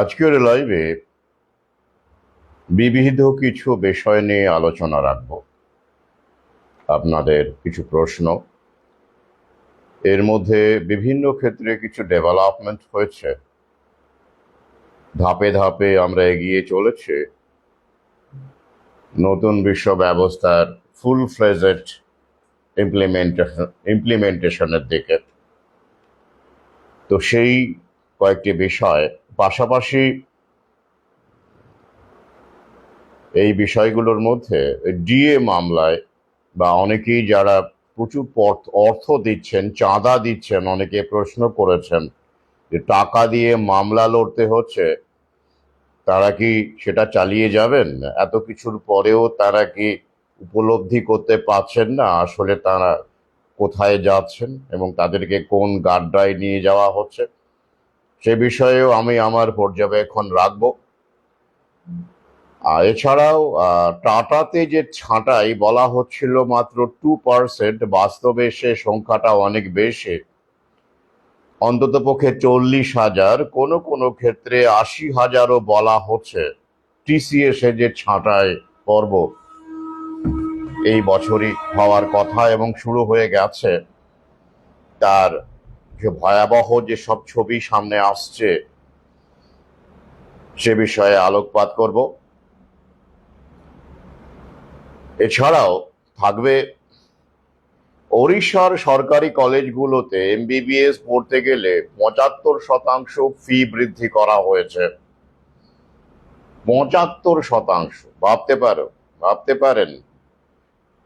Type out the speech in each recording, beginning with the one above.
আজকের লাইভে বিবিধ কিছু বিষয় নিয়ে আলোচনা রাখব। আপনাদের কিছু প্রশ্ন, এর মধ্যে বিভিন্ন ক্ষেত্রে কিছু ডেভেলপমেন্ট হয়েছে, ধাপে ধাপে আমরা এগিয়ে চলেছি নতুন বিশ্ব ব্যবস্থার ফুল ফ্লেজড ইমপ্লিমেন্টেশনের দিকে। তো সেই কয়েকটি বিষয়, পাশাপাশি এই বিষয়গুলোর মধ্যে ডিএ মামলায় বা অনেকেই যারা প্রচুর অর্থ দিচ্ছেন, চাঁদা দিচ্ছেন, অনেকে প্রশ্ন করেছেন যে টাকা দিয়ে মামলা লড়তে হচ্ছে, তারা কি সেটা চালিয়ে যাবেন? এত কিছুর পরেও তারা কি উপলব্ধি করতে পারছেন না আসলে তারা কোথায় যাচ্ছেন এবং তাদেরকে কোন গাড্ডায় নিয়ে যাওয়া হচ্ছে? সে বিষয়েও আমি আমার পর্যবেক্ষণ রাখবো। এছাড়াও টাটাতে যে ছাঁটাই বলা হচ্ছিল মাত্র 2%, বাস্তবে সে সংখ্যাটা অনেক বেশি, অন্ততপক্ষে 40,000, কোনো কোনো ক্ষেত্রে 80,000ও বলা হচ্ছে। টিসিএস এ যে ছাঁটাই পর্ব এই বছরই হওয়ার কথা এবং শুরু হয়ে গেছে, তার যে ভয়াবহ যে সব ছবি সামনে আসছে সে বিষয়ে আলোকপাত করব। এছাড়াও থাকবে ওড়িশার সরকারি কলেজগুলোতে এমবিবিএস পড়তে গেলে 75% ফি বৃদ্ধি করা হয়েছে। 75%! ভাবতে পারেন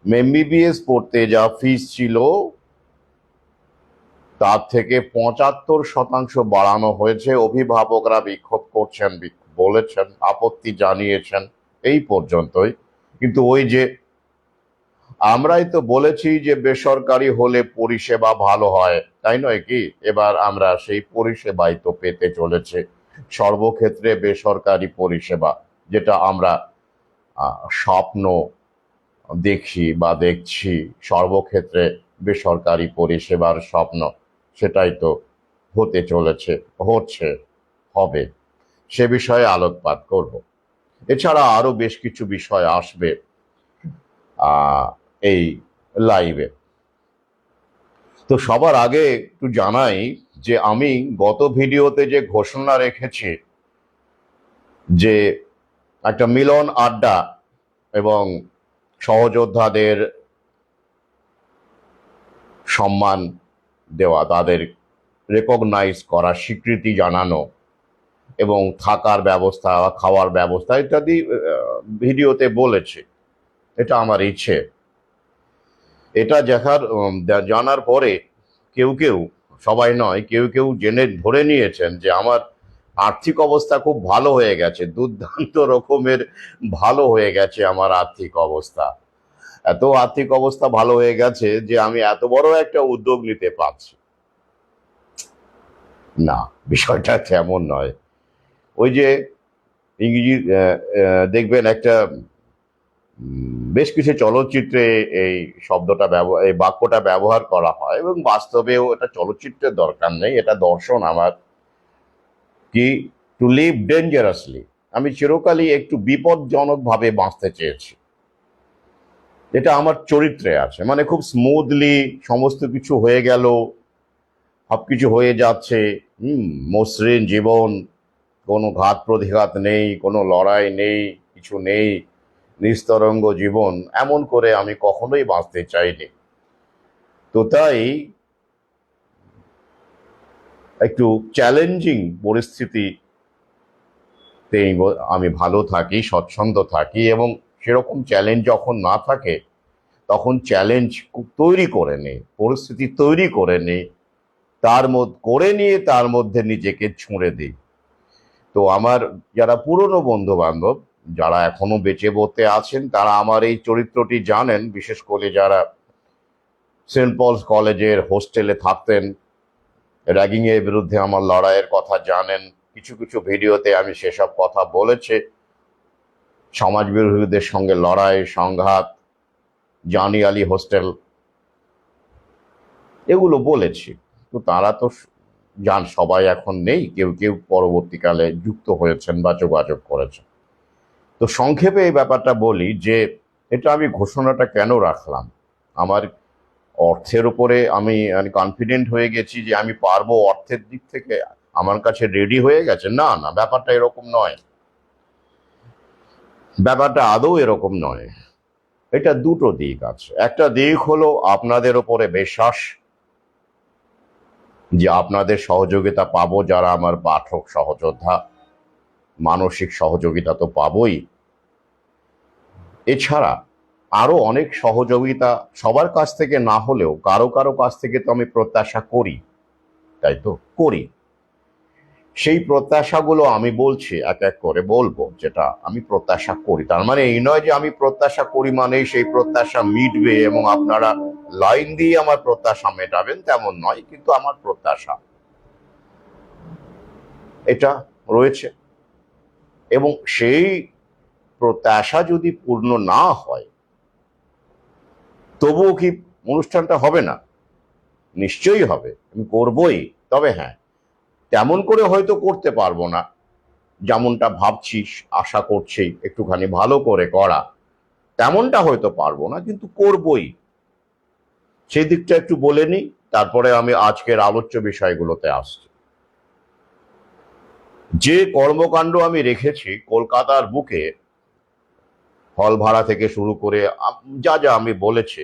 এমবিবিএস পড়তে যা ফিস ছিল তার থেকে 75% বাড়ানো হয়েছে। অভিভাবকরা বিক্ষোভ করছেন, বলেছেন, আপত্তি জানিয়েছেন, এই পর্যন্তই। কিন্তু ওই যে আমরাই তো বলেছি যে বেসরকারি হলে পরিষেবা ভালো হয়, তাই নয় কি? এবার আমরা সেই পরিষেবাই তো পেতে চলেছে, সর্বক্ষেত্রে বেসরকারি পরিষেবা, যেটা আমরা স্বপ্ন দেখছি সর্বক্ষেত্রে বেসরকারি পরিষেবার স্বপ্ন, সেটাই তো হতে চলেছে, হবে। সে বিষয়ে আলোকপাত করব। এছাড়া আরো বেশ কিছু বিষয় আসবে এই লাইভে। তো সবার আগে একটু জানাই যে আমি গত ভিডিওতে যে ঘোষণা রেখেছি যে একটা মিলন আড্ডা এবং সহযোদ্ধাদের সম্মান দেওয়া, তাদের রেকগনাইজ করা, স্বীকৃতি জানানো এবং থাকার ব্যবস্থা, খাওয়ার ব্যবস্থা ইত্যাদি ভিডিওতে বলেছি। এটা আমার ইচ্ছে। এটা জানার পরে কেউ, সবাই নয়, কেউ জেনে ধরে নিয়েছেন যে আমার আর্থিক অবস্থা খুব ভালো হয়ে গেছে, দুর্দান্ত রকমের ভালো হয়ে গেছে আমার আর্থিক অবস্থা। এত আর্থিক অবস্থা ভালো হয়ে গেছে যে আমি এত বড় একটা উদ্যোগ নিতে পারছি না। বিষয়টা তেমন নয়। ওই যে ইংরেজি দেখবেন একটা বেশ কিছু চলচ্চিত্রে এই এই বাক্যটা ব্যবহার করা হয় এবং বাস্তবেও এটা চলচ্চিত্রের দরকার নেই, এটা দর্শন আমার, কি টু লিভ ডেঞ্জারাসলি। আমি চিরকালই একটু বিপজ্জনক ভাবে বাঁচতে চেয়েছি, এটা আমার চরিত্রে আছে। মানে খুব স্মুথলি সমস্ত কিছু হয়ে গেল, সবকিছু হয়ে যাচ্ছে, মসৃণ জীবন, কোনো ঘাত প্রতিঘাত নেই, কোনো লড়াই নেই, কিছু নেই, নিস্তরঙ্গ জীবন, এমন করে আমি কখনোই বাঁচতে চাইনি। তো তাই একটু চ্যালেঞ্জিং পরিস্থিতিতে আমি ভালো থাকি, স্বচ্ছন্দ থাকি, এবং সেরকম চ্যালেঞ্জ যখন না থাকে তখন চ্যালেঞ্জ তৈরি করে নিই, পরিস্থিতি তৈরি করে নিই, তার মধ্যে নিজেকে ছুঁড়ে দিই। তো আমার যারা পুরনো বন্ধু বান্ধব, যারা এখনো বেঁচে বসে আছেন, তারা আমার এই চরিত্রটি জানেন। বিশেষ করে যারা সেন্ট পলস কলেজের হোস্টেলে থাকতেন, র্যাগিং এর বিরুদ্ধে আমার লড়াইয়ের কথা জানেন। কিছু কিছু ভিডিওতে আমি সেসব কথা বলেছি, সমাজ বিরোধীদের সঙ্গে লড়াই, সংঘাত, জানি আলী হোস্টেল, এগুলো বলেছি। তো তারা তো সবাই এখন নেই, কেউ কেউ পরবর্তীকালে যুক্ত হয়েছেন বা যোগাযোগ করেছেন। তো সংক্ষেপে এই ব্যাপারটা বলি যে এটা আমি ঘোষণাটা কেন রাখলাম। আমার অর্থের উপরে আমি কনফিডেন্ট হয়ে গেছি যে আমি পারবো, অর্থের দিক থেকে আমার কাছে রেডি হয়ে গেছে, না না, ব্যাপারটা এরকম নয়। ব্যাপারটা আদৌ এরকম নয়। এটা দুটো দিক আছে। একটা দিক হলো আপনাদের ওপরে বিশ্বাস যে আপনাদের সহযোগিতা পাবো, যারা আমার পাঠক সহযোদ্ধা, মানসিক সহযোগিতা তো পাবোই। এছাড়া আরো অনেক সহযোগিতা সবার কাছ থেকে না হলেও কারো কারো কাছ থেকে তো আমি প্রত্যাশা করি, তাই তো করি। সেই প্রত্যাশাগুলো আমি বলছি, এক এক করে বলবো যেটা আমি প্রত্যাশা করি। তার মানে এই নয় যে আমি প্রত্যাশা করি মানে সেই প্রত্যাশা মিটবে এবং আপনারা লাইন দিয়ে আমার প্রত্যাশা মেটাবেন, তেমন নয়, কিন্তু আমার প্রত্যাশা এটা রয়েছে। এবং সেই প্রত্যাশা যদি পূর্ণ না হয় তবুও কি অনুষ্ঠানটা হবে না? নিশ্চয়ই হবে, আমি করবই। তবে হ্যাঁ, তেমন করে হয়তো করতে পারবো না যেমনটা ভাবছি, আশা করছি একটুখানি ভালো করে করা, তেমনটা হয়তো পারবো না, কিন্তু করবই। সেই দিকটা একটু বলে নিই, তারপরে আমি আজকের আলোচ্য বিষয়গুলোতে আসছি। যে কর্মকাণ্ড আমি রেখেছি কলকাতার বুকে, হল ভাড়া থেকে শুরু করে যা যা আমি বলেছি,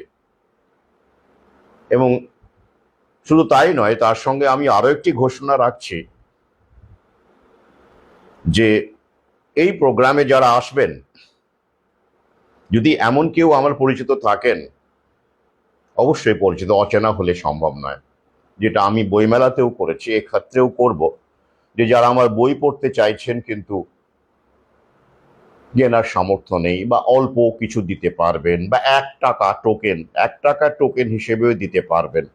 এবং শুধু তাই নয়, তার সঙ্গে আমি আরো একটি ঘোষণা রাখছি যে এই প্রোগ্রামে যারা আসবেন, যদি এমন কেউ আমার পরিচিত থাকেন, অবশ্যই পরিচিত, অচেনা হলে সম্ভব নয়, যেটা আমি বইমেলাতেও করেছি, এক্ষেত্রেও করব, যে যারা আমার বই পড়তে চাইছেন কিন্তু কেনার সামর্থ্য নেই বা অল্প কিছু দিতে পারবেন, বা 1 টাকা টোকেন হিসেবেও দিতে পারবেন,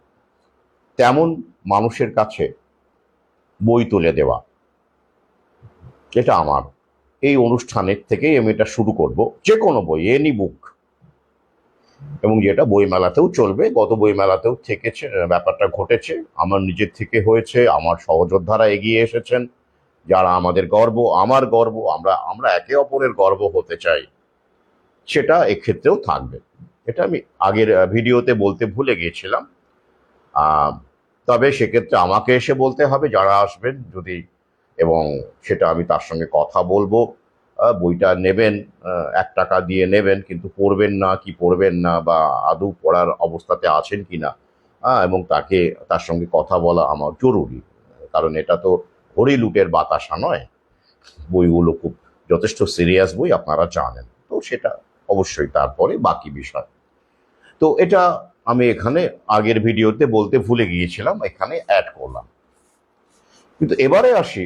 তেমন মানুষের কাছে বই তুলে দেওয়া, এটা আমার এই অনুষ্ঠানের থেকেই আমি এটা শুরু করব। যে কোনো বই, এনি বুক, এবং যেটা বইমেলাতেও চলবে। গত বইমেলাতেও থেকেছে, ব্যাপারটা ঘটেছে, আমার নিজের থেকে হয়েছে, আমার সহযোদ্ধারা এগিয়ে এসেছেন, যারা আমাদের গর্ব, আমার গর্ব, আমরা আমরা একে অপরের গর্ব হতে চাই, সেটা এক্ষেত্রেও থাকবে। এটা আমি আগের ভিডিওতে বলতে ভুলে গিয়েছিলাম। তবে সেক্ষেত্রে আমাকে এসে বলতে হবে যারা আসবেন, যদি, এবং সেটা আমি তার সঙ্গে কথা বলবো। বইটা নেবেন, 1 টাকা দিয়ে নেবেন, কিন্তু পড়বেন না কি পড়বেন না, বা আদৌ পড়ার অবস্থাতে আছেন কিনা, এবং তার সঙ্গে কথা বলা আমার জরুরি। কারণ এটা তো হরি লুটের বাতাসা নয়, বইগুলো খুব যথেষ্ট সিরিয়াস বই, আপনারা জানেন। তো সেটা অবশ্যই তারপরে বাকি বিষয়। তো এটা আমি এখানে আগের ভিডিওতে বলতে ভুলে গিয়েছিলাম, এখানে অ্যাড করলাম। কিন্তু এবারে আসি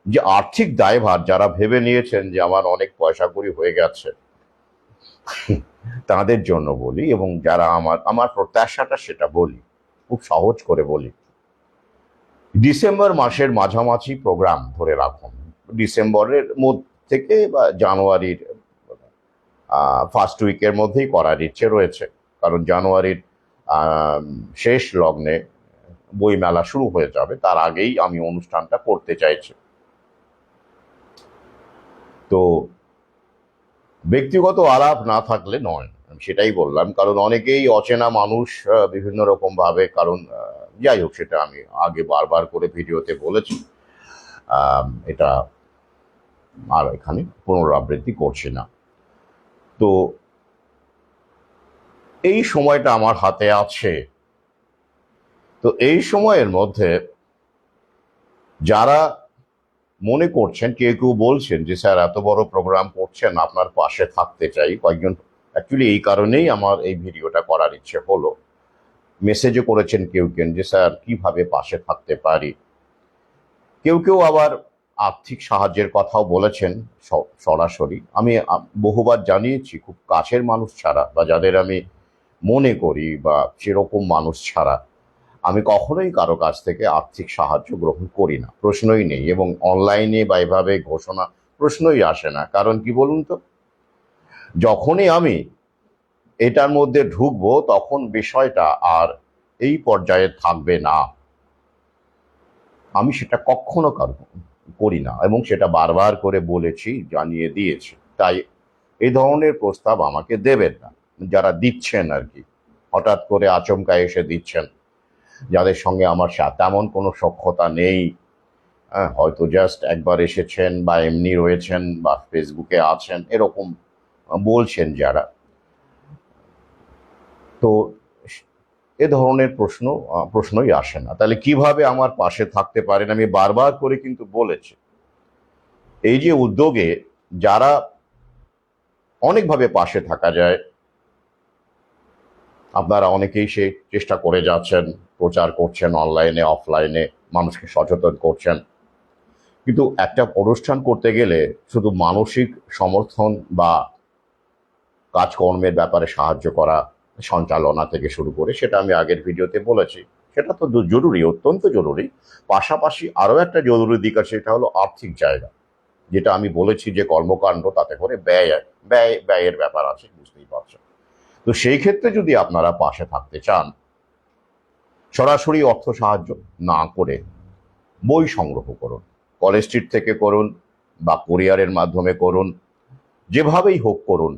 যে আর্থিক দায়ভার যারা ভেবে নিয়েছেন যে আমার অনেক পয়সা কড়ি হয়ে গেছে, তাদের জন্য বলি, এবং যারা আমার প্রত্যাশাটা সেটা বলি, খুব সহজ করে বলি। ডিসেম্বর মাসের মাঝামাঝি প্রোগ্রাম ধরে রাখুন, ডিসেম্বরের থেকে বা জানুয়ারির ফার্স্ট উইকের মধ্যেই করার ইচ্ছে রয়েছে, কারণ জানুয়ারির শেষ লগ্নে বইমেলা শুরু হয়ে যাবে, তার আগেই আমি অনুষ্ঠানটা করতে চাইছি। তো ব্যক্তিগত আলাপ না থাকলে নয়, আমি সেটাই বললাম, কারণ অনেকেই অচেনা মানুষ বিভিন্ন রকম ভাবে, কারণ যাই হোক, সেটা আমি আগে বারবার করে ভিডিওতে বলেছি, এটা আর এখানে পুনরাবৃত্তি করছি না। তো এই সময়টা আমার হাতে আছে, তো এই সময়ের মধ্যে যারা মনে করছেন, কেউ কেউ বলছেন যে স্যার এত বড় প্রোগ্রাম করছেন, আপনার পাশে থাকতে চাই, কয়েকজন অ্যাকচুয়ালি এই কারণেই আমার এই ভিডিওটা করার ইচ্ছে হলো। মেসেজও করেছেন কেউ কেউ যে স্যার কিভাবে পাশে থাকতে পারি। কেউ কেউ আবার আর্থিক সাহায্যের কথাও বলেছেন সরাসরি। আমি বহুবার জানিয়েছি, খুব কাছের মানুষ ছাড়া, বা যাদের আমি মনে করি বা সেরকম মানুষ ছাড়া আমি কখনোই কারো কাছ থেকে আর্থিক সাহায্য গ্রহণ করি না, প্রশ্নই নেই। এবং অনলাইনে বা এভাবে ঘোষণা প্রশ্নই আসে না। কারণ কি বলুন তো, যখনই আমি এটার মধ্যে ঢুকবো তখন বিষয়টা আর এই পর্যায়ে থাকবে না, আমি সেটা কখনো করি না, এবং সেটা বারবার করে বলেছি, জানিয়ে দিয়েছি। তাই এই ধরনের প্রস্তাব আমাকে দেবেন না, যারা দিচ্ছেন আর কি, হঠাৎ করে আচমকা এসে দিচ্ছেন, যাদের সঙ্গে আমার তেমন কোনো সখ্যতা নেই। হ্যাঁ, হয়তো জাস্ট একবার এসেছেন বা এমনি রয়েছেন বা ফেসবুকে আছেন, এরকম বলছেন যারা, তো এ ধরনের প্রশ্নই আসে না। তাহলে কিভাবে আমার পাশে থাকতে পারেন? আমি বারবার করে কিন্তু বলেছি, এই যে উদ্যোগে যারা অনেকভাবে পাশে থাকা যায়, আপনারা অনেকেই সে চেষ্টা করে যাচ্ছেন, প্রচার করছেন অনলাইনে অফলাইনে, মানুষকে সচেতন করছেন, কিন্তু একটা অনুষ্ঠান করতে গেলে শুধু মানসিক সমর্থন বা কাজকর্মের ব্যাপারে সাহায্য করা, সঞ্চালনা থেকে শুরু করে, সেটা আমি আগের ভিডিওতে বলেছি, সেটা তো জরুরি, অত্যন্ত জরুরি। পাশাপাশি আরও একটা জরুরি দিক আছে, সেটা হলো আর্থিক জায়গা, যেটা আমি বলেছি যে কর্মকাণ্ড, তাতে করে ব্যয়ের ব্যাপার আছে, বুঝতেই পারছেন। তো সেই ক্ষেত্রে যদি আপনারা পাশে থাকতে চান, সরাসরি অর্থ সাহায্য না করে বই সংগ্রহ করুন, কলেজ স্ট্রিট থেকে করুন বা কুরিয়ারের মাধ্যমে করুন, যেভাবেই হোক করুন।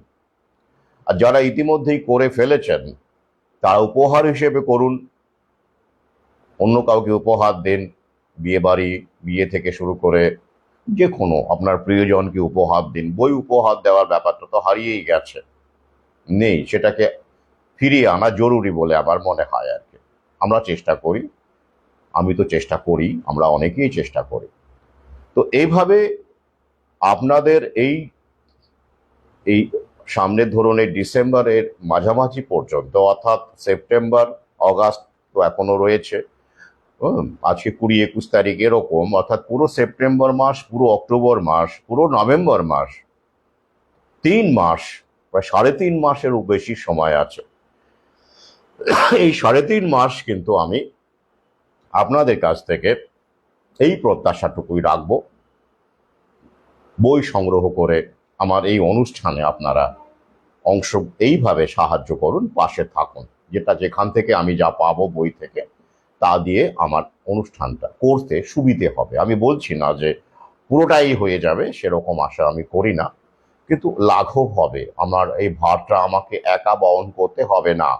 আর যারা ইতিমধ্যেই করে ফেলেছেন, তারা উপহার হিসেবে করুন, অন্য কাউকে উপহার দিন, বিয়ে বাড়ি, বিয়ে থেকে শুরু করে যে কোনো আপনার প্রিয়জনকে উপহার দিন। বই উপহার দেওয়ার ব্যাপারটা তো হারিয়েই গেছে, নেই, সেটাকে ফিরিয়ে আনা জরুরি বলে আমার মনে হয় আর কি। আমরা চেষ্টা করি, আমি তো চেষ্টা করি, আমরা অনেকেই চেষ্টা করি। তো এইভাবে আপনাদের এই এই সামনের ধরুন এই ডিসেম্বরের মাঝামাঝি পর্যন্ত, অর্থাৎ সেপ্টেম্বর, অগাস্ট তো এখনো রয়েছে, আজকে 20-21 তারিখ, এরকম, অর্থাৎ পুরো সেপ্টেম্বর মাস, পুরো অক্টোবর মাস, পুরো নভেম্বর মাস, 3 মাস, প্রায় 3.5 মাসেরও বেশি সময় আছে। এই 3.5 মাস কিন্তু আমি আপনাদের কাছ থেকে এই প্রত্যাশাটুকুই রাখবো, বই সংগ্রহ করে আমার এই অনুষ্ঠানে আপনারা অংশ এইভাবে সাহায্য করুন, পাশে থাকুন, যেটা যেখান থেকে আমি যা পাবো বই থেকে, তা দিয়ে আমার অনুষ্ঠানটা করতে সুবিধে হবে। আমি বলছি না যে পুরোটাই হয়ে যাবে, সেরকম আশা আমি করি না, কিন্তু লাঘব হবে, আমার এই ভারটা আমাকে একা বহন করতে হবে না,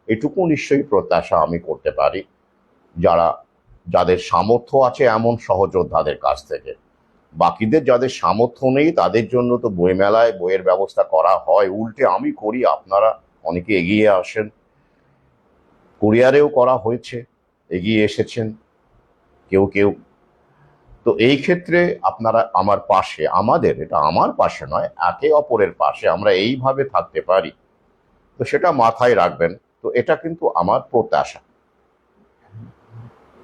এটুকু নিশ্চয়ই প্রত্যাশা আমি করতে পারি যাদের সামর্থ্য আছে এমন সহযোদ্ধাদের কাছ থেকে। বাকিদের যাদের সামর্থ্য নেই, তাদের জন্য তো বইমেলায় বইয়ের ব্যবস্থা করা হয়, উল্টে আমি করি, আপনারা অনেকে এগিয়ে আসেন, কুরিয়ারেও করা হয়েছে, এগিয়ে এসেছেন কেউ কেউ। তো এই ক্ষেত্রে আপনারা আমার পাশে, আমাদের, এটা আমার পাশে নয়, একে অপরের পাশে আমরা এইভাবে থাকতে পারি, তো সেটা মাথায় রাখবেন। তো এটা কিন্তু আমার প্রত্যাশা।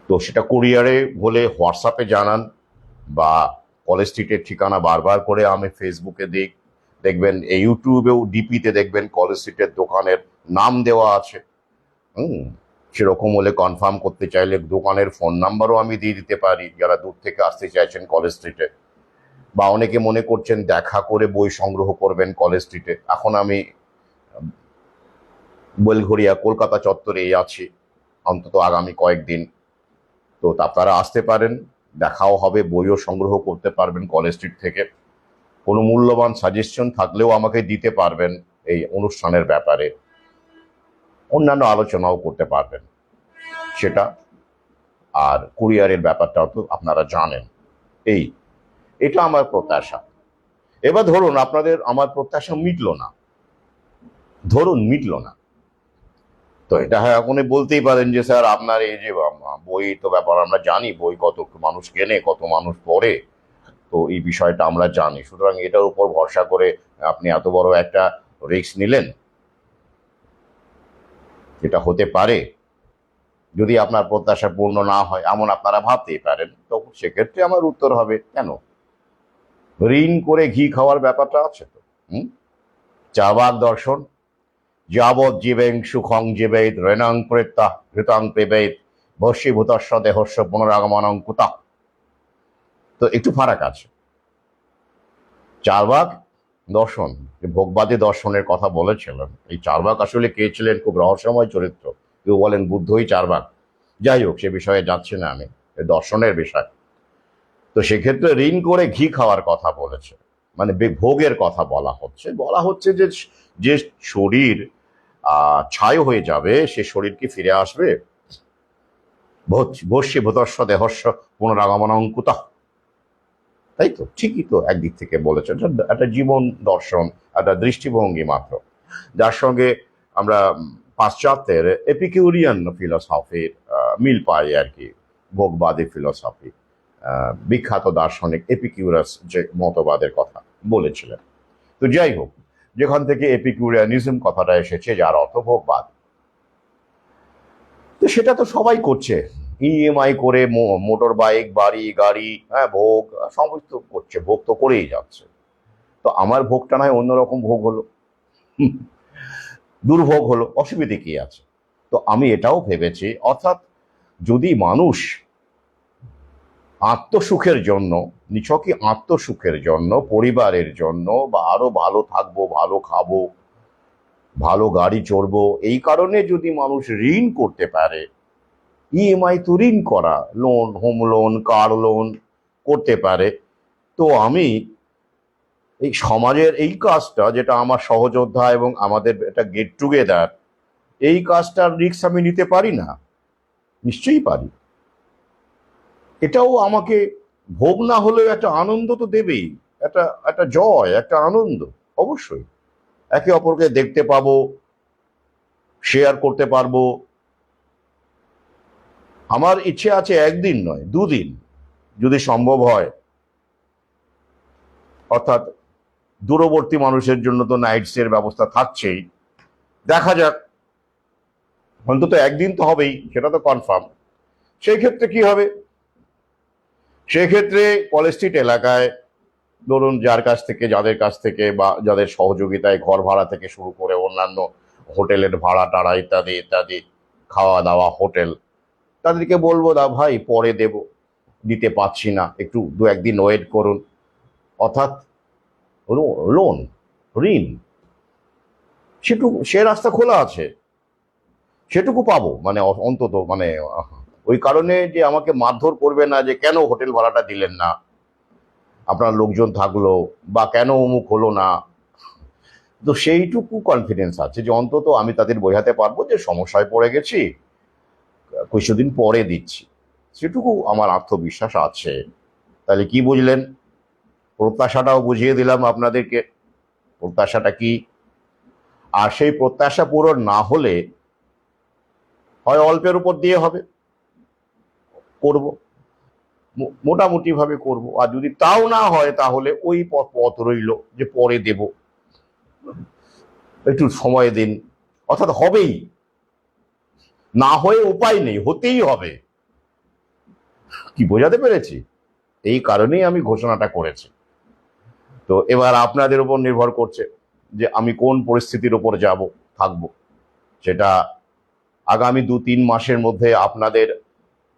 তো সেটা কুরিয়ারে হলে হোয়াটসঅ্যাপে জানান, বা কলেজ স্ট্রিটের ঠিকানা বারবার করে আমি ফেসবুকে দেখবেন, এই ইউটিউবেও ডিপিতে দেখবেন কলেজ স্ট্রিটের দোকানের নাম দেওয়া আছে। সেরকম হলে কনফার্ম করতে চাইলে দোকানের ফোন নাম্বারও আমি দিয়ে দিতে পারি, যারা দূর থেকে আসতে চাইছেন কলেজ স্ট্রিটে, বা অনেকে মনে করছেন দেখা করে বই সংগ্রহ করবেন কলেজ স্ট্রিটে। এখন আমি বেলঘরিয়া কলকাতা চত্বরেই আছি অন্তত আগামী কয়েকদিন, তো আপনারা আসতে পারেন, দেখাও হবে, বইও সংগ্রহ করতে পারবেন কলেজ স্ট্রিট থেকে। কোনো মূল্যবান সাজেশন থাকলেও আমাকে দিতে পারবেন এই অনুষ্ঠানের ব্যাপারে, অন্যান্য আলোচনাও করতে পারবেন সেটা। আর কুরিয়ারের ব্যাপারটাও তো আপনারা জানেন। এটা আমার প্রত্যাশা। এবার ধরুন আমার প্রত্যাশা মিটলো না, তো এটা হয় এখনই বলতেই পারেন যে স্যার আপনার এই যে বই তো ব্যাপার আমরা জানি, বই কত মানুষ কেনে, কত মানুষ পড়ে, তো এই বিষয়টা আমরা জানি, সুতরাং এটার উপর ভরসা করে আপনি এত বড় একটা রিস্ক নিলেন, যেটা হতে পারে যদি আপনার প্রত্যাশা পূর্ণ না হয়, এমন আপনারা ভাবতেই পারেন। তো সেক্ষেত্রে আমার উত্তর হবে, কেন, ঋণ করে ঘি খাওয়ার ব্যাপারটা আছে তো। চার্বাক দর্শন, যাবৎ জীবেং সুখং জীবেদ রেণাং প্রেত্তা ঘৃতাং পেবেদ ভস্মীভূতস্ব দেহস্য পুনরাগমনং কুতা। তো একটু ফারাক আছে। চার্বাক দর্শন, ভোগবাদী দর্শনের কথা বলেছিলেন, এই চার্বাক আসলে কে ছিলেন? খুব রহস্যময় চরিত্র, কেউ বলেন বুদ্ধই 4 ভাগ। যাই হোক, সে বিষয়ে যাচ্ছে না আমি, দর্শনের বিষয়। তো সেক্ষেত্রে ঋণ করে ঘি খাওয়ার কথা বলেছে, মানে ভোগের কথা বলা হচ্ছে যে যে শরীর ছাই হয়ে যাবে, সে শরীর কি ফিরে আসবে? ভস্যি ভূতস্ব দেহস্য পুনরাগমনঙ্কুত। তাই তো, ঠিকই তো একদিক থেকে বলেছেন, একটা জীবন দর্শন, একটা দৃষ্টিভঙ্গি মাত্র, যার সঙ্গে আমরা পাশ্চাত্যের এপিকিউরিয়ান ফিলসফির মিল পাই আর কি, ভোগবাদী ফিলসফি। বিখ্যাত দার্শনিক এপিকিউরাস যে মতবাদের কথা বলেছিলেন। তো যাই হোক, যেখান থেকে এপিকিউরিয়ানিজম কথাটা এসেছে, যার অর্থ ভোগবাদ, তো সেটা তো সবাই করছে। ইএমআই করে মোটর বাইক, বাড়ি গাড়ি, হ্যাঁ, ভোগ সমস্ত করছে, ভোগ তো করেই যাচ্ছে। তো আমার ভোগটা নয় অন্যরকম ভোগ হলো, দুর্ভোগ হলো, অসুবিধে কি আছে? তো আমি এটাও ভেবেছি, অর্থাৎ যদি মানুষ আত্মসুখের জন্য, নিছকই আত্মসুখের জন্য, পরিবারের জন্য, বা আরো ভালো থাকবো, ভালো খাবো, ভালো গাড়ি চড়বো, এই কারণে যদি মানুষ ঋণ করতে পারে, ইএমআই তো ঋণ করা, loan, home loan, car loan করতে পারে, তো আমি এই সমাজের এই কাজটা, যেটা আমার সহযোদ্ধা এবং আমাদের এটা গেট টুগেদার, এই কাজটার রিস্ক আমি নিতে পারি না? নিশ্চয়ই পারি। এটাও আমাকে ভোগ না হলেও একটা আনন্দ তো দেবেই, একটা একটা জয়, একটা আনন্দ। অবশ্যই একে অপরকে দেখতে পাবো, শেয়ার করতে পারবো। আমার ইচ্ছে আছে একদিন নয়, 2 দিন যদি সম্ভব হয়, অর্থাৎ দূরবর্তী মানুষের জন্য তো নাইটস এর ব্যবস্থা থাকছেই, দেখা যাক, অন্তত একদিন তো হবেই, সেটা তো কনফার্ম। সেই ক্ষেত্রে কি হবে? সেই ক্ষেত্রে কলেজ স্ট্রিট এলাকায়, ধরুন যাদের কাছ থেকে বা যাদের সহযোগিতায়, ঘর ভাড়া থেকে শুরু করে অন্যান্য হোটেলের ভাড়া টাড়া ইত্যাদি ইত্যাদি, খাওয়া দাওয়া, হোটেল, তাদেরকে বলবো, দা ভাই পরে দেব, দিতে পারছি না, একটু 2-1 দিন ওয়েট করুন। অর্থাৎ লোন, ঋণ, সে রাস্তা খোলা আছে, সেটুকু পাবো, মানে অন্তত, মানে ওই কারণে যে আমাকে মারধর করবে না, যে কেন হোটেল ভাড়াটা দিলেন না, আপনার লোকজন থাকলো, বা কেন অমুক হলো না। তো সেইটুকু কনফিডেন্স আছে যে অন্তত আমি তাদের বোঝাতে পারবো যে সমস্যায় পড়ে গেছি, কিছুদিন পরে দিচ্ছি, সেটুকু আমার আত্মবিশ্বাস আছে। তাহলে কি বুঝলেন? প্রত্যাশাটাও বুঝিয়ে দিলাম আপনাদেরকে, প্রত্যাশাটা কি। আর সেই প্রত্যাশা পূরণ না হলে হয় অল্পের উপর দিয়ে হবে, করব, মোটামুটি ভাবে করব, আর যদি তাও না হয় তাহলে ওই পথ রইল যে পরে দেব, একটু সময় দিন। অর্থাৎ হবেই, না হয়ে উপায় নেই, হতেই হবে। কি বোঝাতে পেরেছি? এই কারণেই আমি ঘোষণাটা করেছি। তো এবার আপনাদের উপর নির্ভর করছে যে আমি কোন পরিস্থিতির উপর থাকবো। সেটা আগামী 2-3 মাসের মধ্যে আপনাদের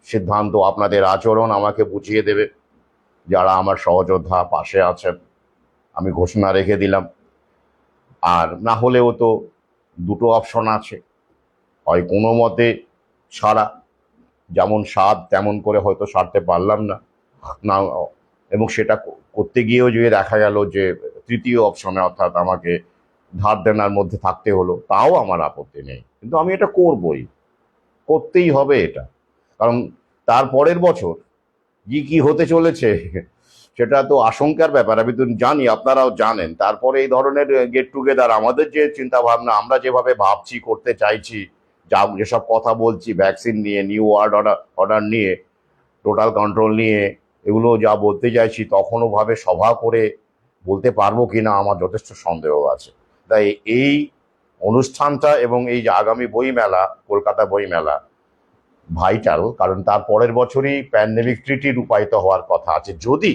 সিদ্ধান্ত, আপনাদের আচরণ আমাকে বুঝিয়ে দেবে। যারা আমার সহযোদ্ধা পাশে আছেন, আমি ঘোষণা রেখে দিলাম। আর না হলেও তো 2টো অপশন আছে, হয় কোনো মতে সারা, যেমন স্বাদ তেমন করে হয়তো সারতে পারলাম না, না, এবং সেটা করতে গিয়েও যদি দেখা গেল যে তৃতীয় অপশনে, অর্থাৎ আমাকে ধার দেনার মধ্যে থাকতে হলো, তাও আমার আপত্তি নেই, কিন্তু আমি এটা করবই, করতেই হবে এটা। কারণ তার পরের বছর কি হতে চলেছে সেটা তো আশঙ্কার ব্যাপার। আমি তো জানি, আপনারাও জানেন। তারপরে এই ধরনের গেট টুগেদার, আমাদের যে চিন্তা ভাবনা, আমরা যেভাবে ভাবছি, করতে চাইছি, যেসব কথা বলছি, ভ্যাকসিন নিয়ে, নিউ ওয়ার্ল্ড অর্ডার নিয়ে, টোটাল কন্ট্রোল নিয়ে, এগুলো যা বলতে চাইছি, তখনও ভাবে সভা করে বলতে পারবো কিনা আমার যথেষ্ট সন্দেহ আছে। তাই এই অনুষ্ঠানটা এবং এই যে আগামী বইমেলা, কলকাতা বইমেলা, ভাইটাল। কারণ তার পরের বছরই প্যান্ডেমিক ট্রিটি রূপায়িত হওয়ার কথা আছে। যদি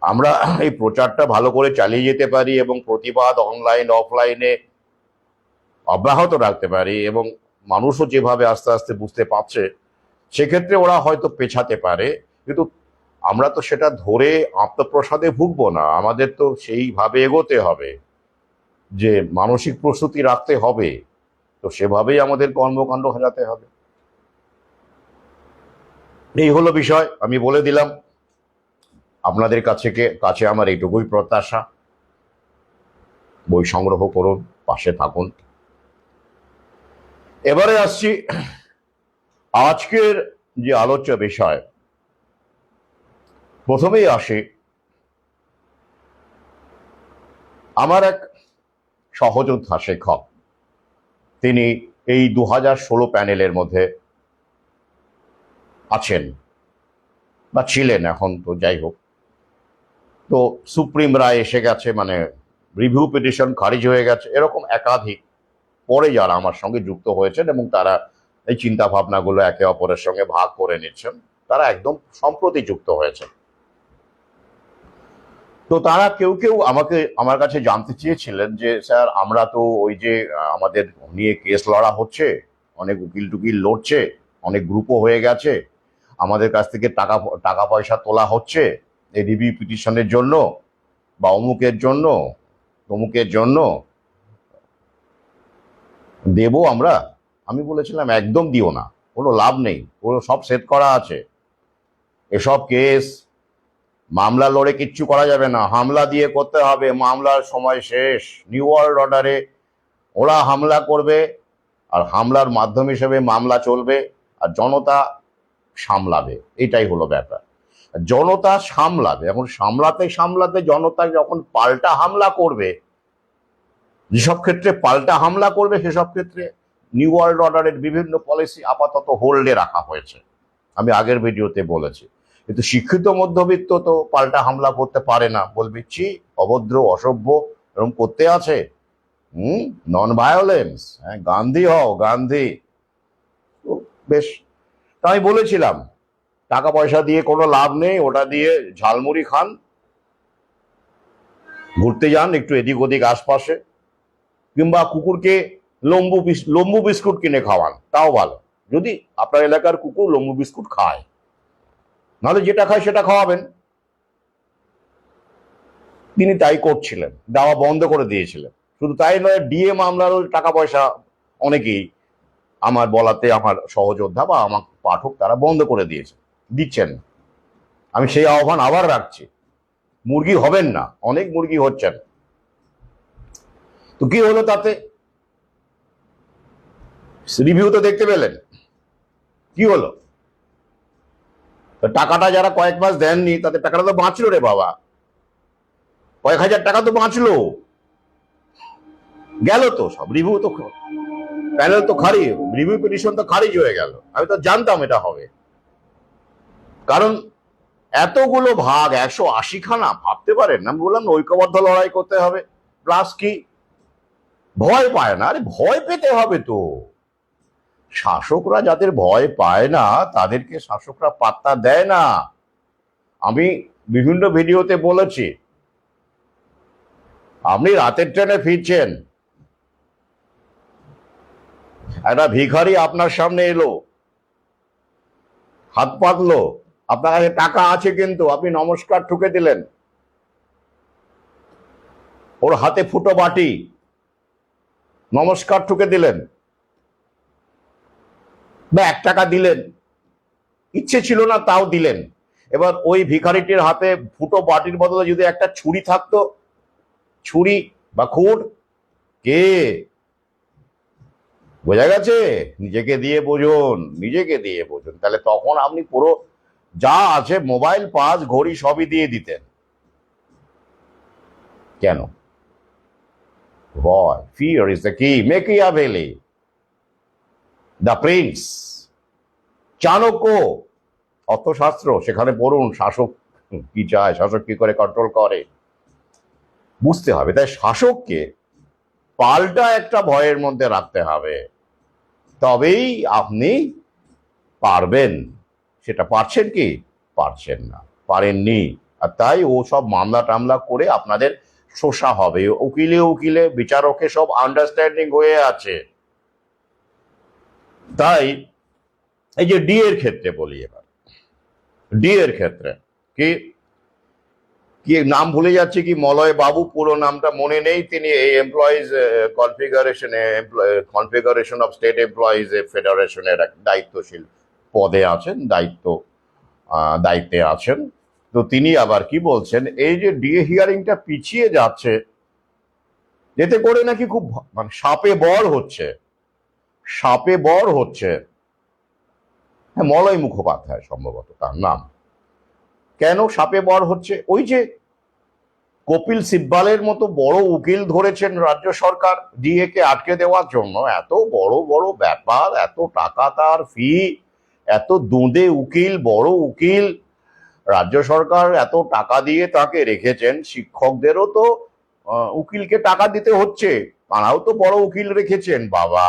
আমরা এই প্রচারটা ভালো করে চালিয়ে যেতে পারি এবং প্রতিবাদ অনলাইন অফলাইনে অব্যাহত রাখতে পারি, এবং মানুষও যেভাবে আস্তে আস্তে বুঝতে পারছে, সেক্ষেত্রে ওরা হয়তো পেছাতে পারে। কিন্তু আমরা তো সেটা ধরে আত্মপ্রসাদে ভুগবো না, আমাদের তো সেইভাবে এগোতে হবে, যে মানসিক প্রস্তুতি রাখতে হবে তো সেভাবেই আমাদের কর্মকাণ্ড সাজাতে হবে। এই হলো বিষয়, আমি বলে দিলাম। আপনাদের কাছে আমার এইটুকুই প্রত্যাশা, বই সংগ্রহ করুন, পাশে থাকুন। এবারে আসছি আজকের যে আলোচ্য বিষয়। প্রথমেই আসি, আমার এক সহযোদ্ধা শিক্ষক, তিনি এই 2016 প্যানেলের মধ্যে আছেন বা ছিলেন, এখন তো যাই হোক। তো সুপ্রিম রায় এসে গেছে, মানে রিভিউ পিটিশন খারিজ হয়ে গেছে, এরকম একাধিক পরে যারা আমার সঙ্গে যুক্ত হয়েছেন এবং তারা এই চিন্তা ভাবনাগুলো একে অপরের সঙ্গে ভাগ করে নিচ্ছেন, তারা একদম সম্প্রতি যুক্ত হয়েছেন। তো তারা কেউ কেউ আমার কাছে জানতে চেয়েছিলেন যে স্যার, আমরা তো ওই যে আমাদের নিয়ে কেস লড়া হচ্ছে, অনেক উকিল টুকিল লড়ছে, অনেক গ্রুপও হয়ে গেছে, আমাদের কাছ থেকে টাকা পয়সা তোলা হচ্ছে এই রিভিউ পিটিশনের জন্য বা অমুকের জন্য তমুকের জন্য, দেবো আমরা? আমি বলেছিলাম একদম দিও না, কোনো লাভ নেই, ওগুলো সব সেট করা আছে। এসব কেস মামলা লড়ে কিচ্ছু করা যাবে না, হামলা দিয়ে করতে হবে, মামলার সময় শেষ। নিউ ওয়ার্ল্ড অর্ডারে ওরা হামলা করবে, আর হামলার মাধ্যম হিসেবে মামলা চলবে, আর জনতা সামলাবে। এটাই হলো ব্যাপার, জনতা সামলাবে। এখন সামলাতে সামলাতে জনতা যখন পাল্টা হামলা করবে, যেসব ক্ষেত্রে পাল্টা হামলা করবে সেসব ক্ষেত্রে নিউ ওয়ার্ল্ড অর্ডারের বিভিন্ন পলিসি আপাতত হোল্ডে রাখা হয়েছে, আমি আগের ভিডিওতে বলেছি। কিন্তু শিক্ষিত মধ্যবিত্ত তো পাল্টা হামলা করতে পারে না, বলবে ছি, অভদ্র, অসভ্য, এরকম করতে আছে। নন ভায়োলেন্স, হ্যাঁ, গান্ধী হও, গান্ধী। তো বেশ, তা আমি বলেছিলাম টাকা পয়সা দিয়ে কোনো লাভ নেই, ওটা দিয়ে ঝালমুড়ি খান, ঘুরতে যান একটু এদিক ওদিক আশপাশে, কিংবা কুকুরকে লম্বু বিস্কুট কিনে খাওয়ান, তাও ভালো, যদি আপনার এলাকার কুকুর লম্বু বিস্কুট খায়। নাহলে যেটা খায় সেটা খাওয়াবেন। তিনি তাই করছিলেন, দেওয়া বন্ধ করে দিয়েছিলেন। শুধু তাই নয়, ডিএ মামলারও টাকা পয়সা অনেকেই আমার বলাতে, আমার সহযোদ্ধা বা আমার পাঠক, তারা বন্ধ করে দিচ্ছেন। আমি সেই আহ্বান আবার রাখছি, মুরগি হবেন না, অনেক মুরগি হচ্ছেন। তো কি হলো তাতে? রিভিউ তো দেখতে পেলেন, কি হলো? টাকাটা যারা কয়েক মাস দেননি, তাদের টাকাটা তো বাঁচলো রে বাবা, কয়েক হাজার টাকা তো বাঁচলো, গেল তো সব। রিভিউ তো, প্যানেল তো খারিজ, রিভিউ পিটিশন তো খারিজ হয়ে গেল। আমি তো জানতাম এটা হবে, কারণ এতগুলো ভাগ, 180 খানা, ভাবতে পারেন। আমি বললাম ঐক্যবদ্ধ লড়াই করতে হবে। প্লাস কি, ভয় পায় না? আরে ভয় পেতে হবে তো। শাসকরা যাদের ভয় পায় না, তাদেরকে শাসকরা পাত্তা দেয় না। আমি বিভিন্ন ভিডিওতে বলেছি, আপনি রাতের ট্রেনে ফিরছেন, একটা ভিখারি আপনার সামনে এলো, হাত পাতলো, আপনার কাছে টাকা আছে কিন্তু আপনি নমস্কার ঠুকে দিলেন, ওর হাতে ফুটো বাটি, নমস্কার ঠুকে দিলেন, বা 1 টাকা দিলেন, ইচ্ছে ছিল না তাও দিলেন। এবার ওই ভিখারিটির হাতে ফুটো বাটির বদলে যদি একটা ছুরি থাকতো, ছুরি বা খুঁড়, কে, বোঝা গেছে? নিজেকে দিয়ে বোঝুন, নিজেকে দিয়ে বোঝুন। তাহলে তখন আপনি পুরো যা আছে, মোবাইল, পাস, ঘড়ি, সবই দিয়ে দিতেন। কেন? ভয়। ফিয়ার ইজ দ্য কি। মেকিয়াভেলি, দ্য প্রিন্স, চাণক্য, অর্থশাস্ত্র, সেখানে পড়ুন শাসক কি চায়, শাসক কি করে কন্ট্রোল করে, বুঝতে হবে। তাই শাসককে পাল্টা একটা ভয়ের মধ্যে রাখতে হবে, তবেই আপনি পারবেন। সেটা পারছেন কি? পারছেন না, পারেননি। আর তাই ও সব মামলা টামলা করে আপনাদের শোষা হবে। উকিলে উকিলে, বিচারকে সব আন্ডারস্ট্যান্ডিং হয়ে আছে। তাই এই যে ডি এর ক্ষেত্রে বলি, এবার ডি এর ক্ষেত্রে কি, কি নাম ভুলে যাচ্ছে, কি মলয় বাবু, পুরো নামটা মনে নেই। তিনি এই employees configuration of state employees ফেডারেশনের এক দায়িত্বশীল পদে আছেন, দায়িত্বে আছেন। তো তিনি আবার কি বলছেন, এই যে ডিএ হিয়ারিংটা পিছিয়ে যাচ্ছে, এতে করে নাকি খুব মানে সাপে বর হচ্ছে। হ্যাঁ, মলয় মুখোপাধ্যায় সম্ভবত তার নাম। কেন সাপে বর হচ্ছে? ওই যে কপিল সিব্বালের মতো বড় উকিল ধরেছেন রাজ্য সরকার ডিএ কে আটকে দেওয়ার জন্য। এত বড় বড় ব্যাপার, এত টাকা তার ফি, এত দুঁদে উকিল, বড় উকিল, রাজ্য সরকার এত টাকা দিয়ে তাকে রেখেছেন। শিক্ষকদেরও তো উকিলকে টাকা দিতে হচ্ছে, তারাও তো বড় উকিল রেখেছেন বাবা।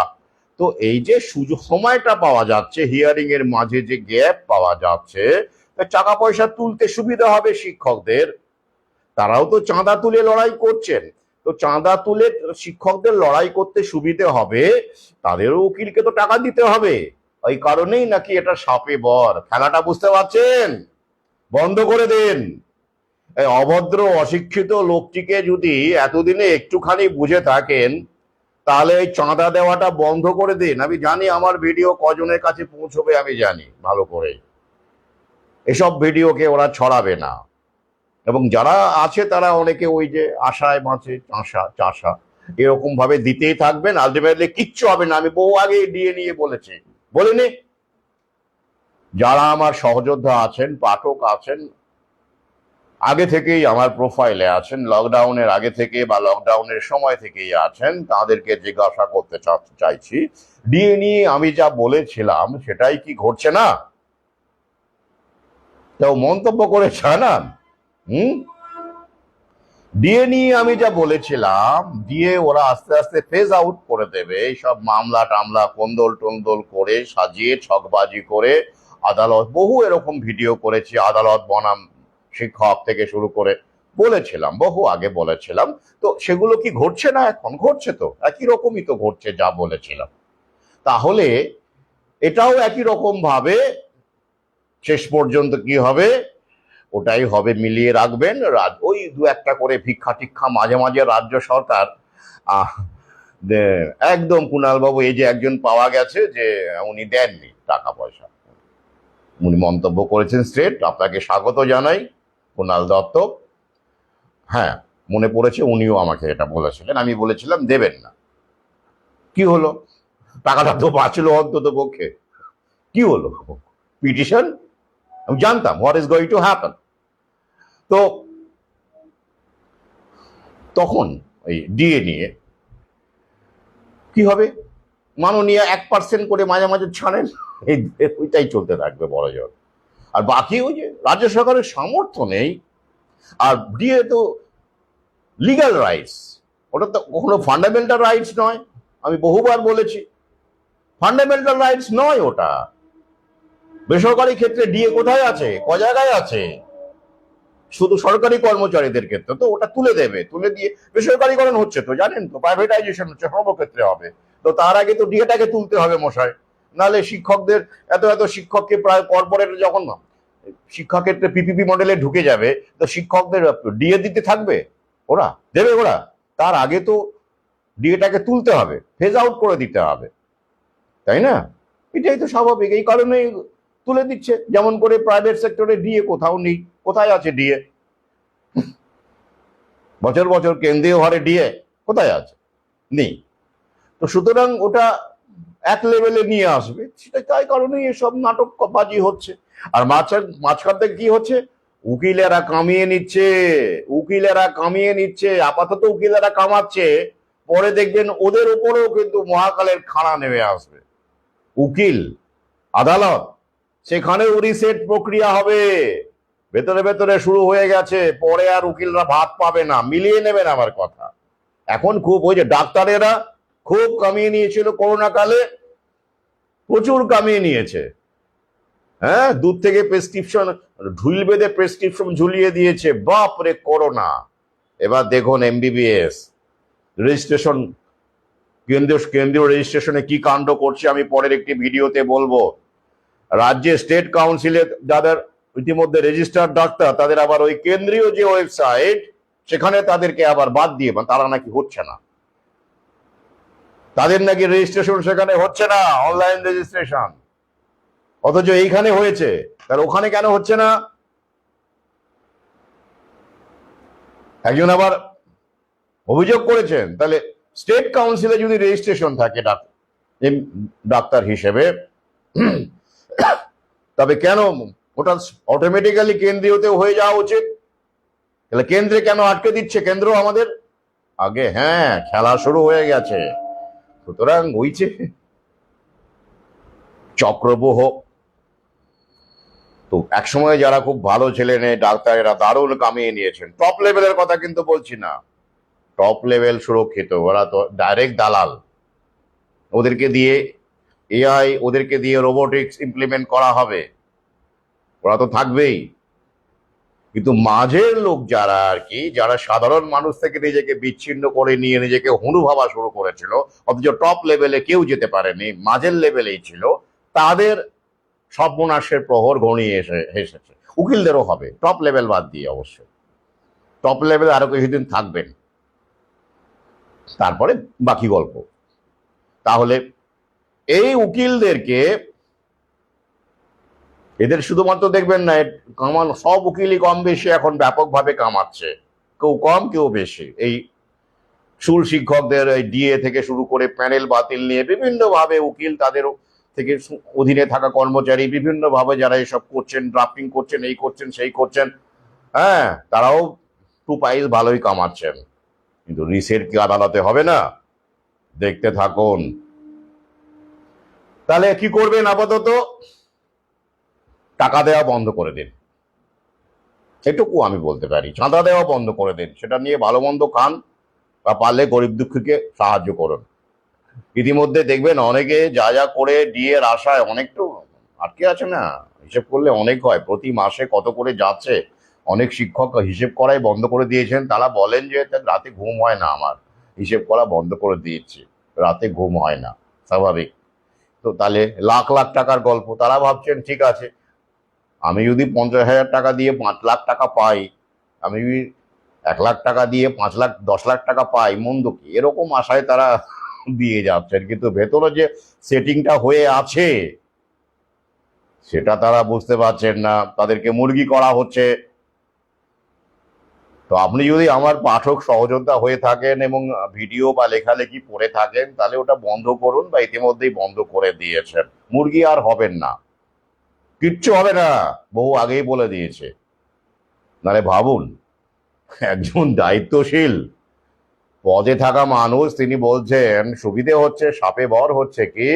তো এই যে সুযোগ সময়টা পাওয়া যাচ্ছে, হিয়ারিং এর মাঝে যে গ্যাপ পাওয়া যাচ্ছে, টাকা পয়সা তুলতে সুবিধা হবে শিক্ষকদের। তারাও তো চাঁদা তুলে লড়াই করছেন, তো চাঁদা তুলে শিক্ষকদের লড়াই করতে সুবিধে হবে, তাদেরও উকিলকে তো টাকা দিতে হবে। ওই কারণেই নাকি এটা সাপে বর খেলাটা, বুঝতে পারছেন? বন্ধ করে দেন। এই অভদ্র অশিক্ষিত লোকটিকে যদি এতদিনে একটুখানি বুঝে থাকেন, তাহলে এই চাঁদা দেওয়াটা বন্ধ করে দিন। আমি জানি আমার ভিডিও কজনের কাছে পৌঁছবে, আমি জানি ভালো করে। এসব ভিডিওকে ওরা ছড়াবে না, এবং যারা আছে তারা অনেকে ওই যে আশায় বাঁচে চাষা এরকম ভাবে দিতেই থাকবেন। আলটিমেটলি কিচ্ছু হবে না। আমি বহু আগে ডিএ নিয়ে বলিনি? যারা আমার সহযোদ্ধা আছেন, পাঠক আছেন, আগে থেকেই আমার প্রোফাইলে আছেন, লকডাউনের আগে থেকে বা লকডাউনের সময় থেকেই আছেন, তাদেরকে জিজ্ঞাসা করতে চাইছি, ডিএ নিয়ে আমি যা বলেছিলাম সেটাই কি ঘটছে না? কেউ মন্তব্য করে জানান। ডিএ নিয়ে আমি যা বলেছিলাম, ডিএ ওরা আস্তে আস্তে ফেজ আউট করে দেবে। এইসব মামলা টামলা কন্দল টন্দল করে সাজিয়ে ছকবাজি করে আদালত, বহু এরকম ভিডিও করেছি, আদালত বনাম শিক্ষক থেকে শুরু করে বলেছিলাম, বহু আগে বলেছিলাম। তো সেগুলো কি ঘটছে না? এখন ঘটছে, তো একই রকমই তো ঘটছে যা বলেছিলাম। তাহলে এটাও একই রকম ভাবে শেষ পর্যন্ত কি হবে, ওটাই হবে, মিলিয়ে রাখবেন। ওই দু একটা করে ভিক্ষা টিক্ষা মাঝে মাঝে রাজ্য সরকার একদম, কুণাল বাবু এই যে একজন পাওয়া গেছে যে উনি দেননি টাকা পয়সা, উনি মন্তব্য করেছেন স্ট্রেট, আপনাকে স্বাগত জানাই কুণাল দত্ত। হ্যাঁ, মনে পড়েছে, উনিও আমাকে এটা বলেছিলেন, আমি বলেছিলাম দেবেন না। কি হলো? টাকাটা তো বাঁচলো অন্তত পক্ষে। কি হলো? পিটিশন। আমি জানতাম what is going to happen. তো তখন এই ডিএ নিয়ে কি হবে, মাননীয় 1% করে মাঝে মাঝে ছাড়েন, ওইটাই চলতে থাকবে বড় জোর। আর বাকি ওই যে রাজ্য সরকারের সামর্থ্য নেই। আর ডিএ তো লিগ্যাল রাইটস, ওটা তো কখনো ফান্ডামেন্টাল রাইটস নয়। আমি বহুবার বলেছি, ফান্ডামেন্টাল রাইটস নয় ওটা। বেসরকারি ক্ষেত্রে ডিএ কোথায় আছে? ক জায়গায় আছে? শুধু সরকারি কর্মচারীদের ক্ষেত্রে তো ওটা তুলে দেবে, তুলে দিয়ে বেসরকারীকরণ হচ্ছে তো, জানেন তো, প্রাইভেটাইজেশন হচ্ছে সর্বক্ষেত্রে হবে। তো তার আগে তো ডিএটাকে তুলতে হবে মশাই, নাহলে শিক্ষকদের এত এত শিক্ষককে প্রায় কর্পোরেট যখন শিক্ষাক্ষেত্রে পিপিপি মডেলে ঢুকে যাবে, তো শিক্ষকদের ডিএ দিতে থাকবে ওরা, দেবে ওরা? তার আগে তো ডিএটাকে তুলতে হবে, ফেজ আউট করে দিতে হবে, তাই না? এটাই তো স্বাভাবিক, এই কারণেই তুলে দিচ্ছে। যেমন করে প্রাইভেট সেক্টরে ডিএ কোথাও নেই। কোথায় আছে ডিএ? বছর বছর কেন্দ্রীয় হারে ডিএ কোথায় আছে? নেই। তো সুতরাং ওটা এক লেভেলে নিয়ে আসবে, সেটা তাই কারণেই এসব নাটকবাজি হচ্ছে। আর মাঝখান থেকে কি হচ্ছে, উকিলেরা কামিয়ে নিচ্ছে। আপাতত উকিলেরা কামাচ্ছে, পরে দেখবেন ওদের উপরেও কিন্তু মহাকালের খাড়া নেমে আসবে। উকিল, আদালত, সেখানেও রিসেট প্রক্রিয়া হবে। ভেতরে ভেতরে শুরু হয়ে গেছে, পরে আর উকিলরা ভাত পাবে না। মিলিয়ে নেবেন আমার কথা। এখন খুব ওই যে ডাক্তারেরা খুব কামিয়ে নিয়েছিল করোনা কালে, প্রচুর কামিয়ে নিয়েছে। হ্যাঁ, দূর থেকে প্রেসক্রিপশন ঢুল বেঁধে প্রেসক্রিপশন ঝুলিয়ে দিয়েছে, বাপরে করোনা। এবার দেখুন এমবিবিএস রেজিস্ট্রেশন, কেন্দ্রীয় রেজিস্ট্রেশনে কি কাণ্ড করছে আমি পরের একটি ভিডিওতে বলবো। রাজ্যে স্টেট কাউন্সিলে যাদের ইতিমধ্যে রেজিস্টার্ড ডাক্তার তাদের আবার ওই কেন্দ্রীয় যে ওয়েবসাইট সেখানে তাদেরকে আবার বাদ দিয়ে, মানে তারা নাকি হচ্ছে না, তাদের নাকি রেজিস্ট্রেশন সেখানে হচ্ছে না, অনলাইন রেজিস্ট্রেশন, অথচ এইখানে হয়েছে, তাহলে ওখানে কেন হচ্ছে না? একজন আবার অভিযোগ করেছেন, তাহলে স্টেট কাউন্সিলে যদি রেজিস্ট্রেশন থাকে ডাক্তার হিসেবে, তবে কেন ওটা অটোমেটিক্যালি কেন্দ্রীয়তেও হয়ে যাওয়া উচিত? তাহলে কেন্দ্রে কেন আটকে দিচ্ছে কেন্দ্র আমাদের? আগে হ্যাঁ, খেলা শুরু হয়ে গেছে। সুতরাং ওই যে চক্রব্যূহ, তো একসময় যারা খুব ভালো ছিলেন ডাক্তার, এরা দারুণ কামিয়ে নিয়েছেন। টপ লেভেলের কথা কিন্তু বলছি না, টপ লেভেল সুরক্ষিত, ওরা তো ডাইরেক্ট দালাল। ওদেরকে দিয়ে এআই, ওদেরকে দিয়ে রোবোটিক্স ইমপ্লিমেন্ট করা হবে, ওরা তো থাকবেই। কিন্তু মাঝের লোক যারা আর কি, যারা সাধারণ মানুষ থেকে নিজেকে বিচ্ছিন্ন করে নিয়ে নিজেকে হনু ভাবা শুরু করেছিল, অথচ টপ লেভেলে কেউ যেতে পারেনি, মাঝের লেভেলেই ছিল, তাদের সর্বনাশের প্রহর ঘনিয়ে এসেছে। উকিলদেরও হবে, টপ লেভেল বাদ দিয়ে অবশ্যই। টপ লেভেলে আরো কিছুদিন থাকবেন, তারপরে বাকি গল্প। তাহলে এই উকিলদেরকে, এদের শুধুমাত্র দেখবেন না কামান, সব উকিলই কম বেশি এখন ব্যাপকভাবে কামাচ্ছে, কেউ কম কেউ বেশি। এই স্কুল শিক্ষকদের ডিএ থেকে শুরু করে প্যানেল বাতিল নিয়ে বিভিন্ন ভাবে উকিল, তাদের থেকে অধীনে থাকা কর্মচারী বিভিন্ন ভাবে যারা এসব করছেন, ড্রাফটিং করছেন, এই করছেন সেই করছেন, হ্যাঁ, তারাও টু পাইল ভালোই কামাচ্ছেন। কিন্তু রিসেট কি আদালতে হবে না? দেখতে থাকুন। তাহলে কি করবেন? আপাতত টাকা দেওয়া বন্ধ করে দিন, এটুকু আমি বলতে পারি। চাঁদা দেওয়া বন্ধ করে দিন, সেটা নিয়ে ভালো মন্দ খান, বা পারলে গরিব দুঃখীকে সাহায্য করুন। ইতিমধ্যে দেখবেন অনেকে যা যা করে ডিএর আশায় অনেক তো আটকে আছে না, হিসেব করলে অনেক হয়, প্রতি মাসে কত করে যাচ্ছে। অনেক শিক্ষক হিসেব করাই বন্ধ করে দিয়েছেন, তারা বলেন যে রাতে ঘুম হয় না, আমার হিসেব করা বন্ধ করে দিয়েছি, রাতে ঘুম হয় না, স্বাভাবিক। তো তাহলে লাখ লাখ টাকার গল্প, তারা ভাবছেন ঠিক আছে, আমি যদি 50,000 টাকা দিয়ে 5 লাখ টাকা পাই, আমি 1 লাখ টাকা দিয়ে 5 লাখ 10 লাখ টাকা পাই, মন্দ কি? এরকম আশায় তারা দিয়ে যাচ্ছেন, কিন্তু ভেতরে যে সেটিংটা হয়ে আছে সেটা তারা বুঝতে পারছেন না, তাদেরকে মুরগি করা হচ্ছে। তো আপনি যদি আমার পাঠক সহযোদ্ধা হয়ে থাকেন এবং ভিডিও বা লেখালেখি পড়ে থাকেন, তাহলে ওটা বন্ধ করুন, বা ইতিমধ্যেই বন্ধ করে দিয়েছেন। মুরগি আর হবেন না, কিচ্ছু হবে না, বহু আগেই বলে দিয়েছে। নারে ভাবুন, একজন দায়িত্বশীল পদে থাকা মানুষ, তিনি বলছেন সুবিধে হচ্ছে, সাপে বর হচ্ছে কি,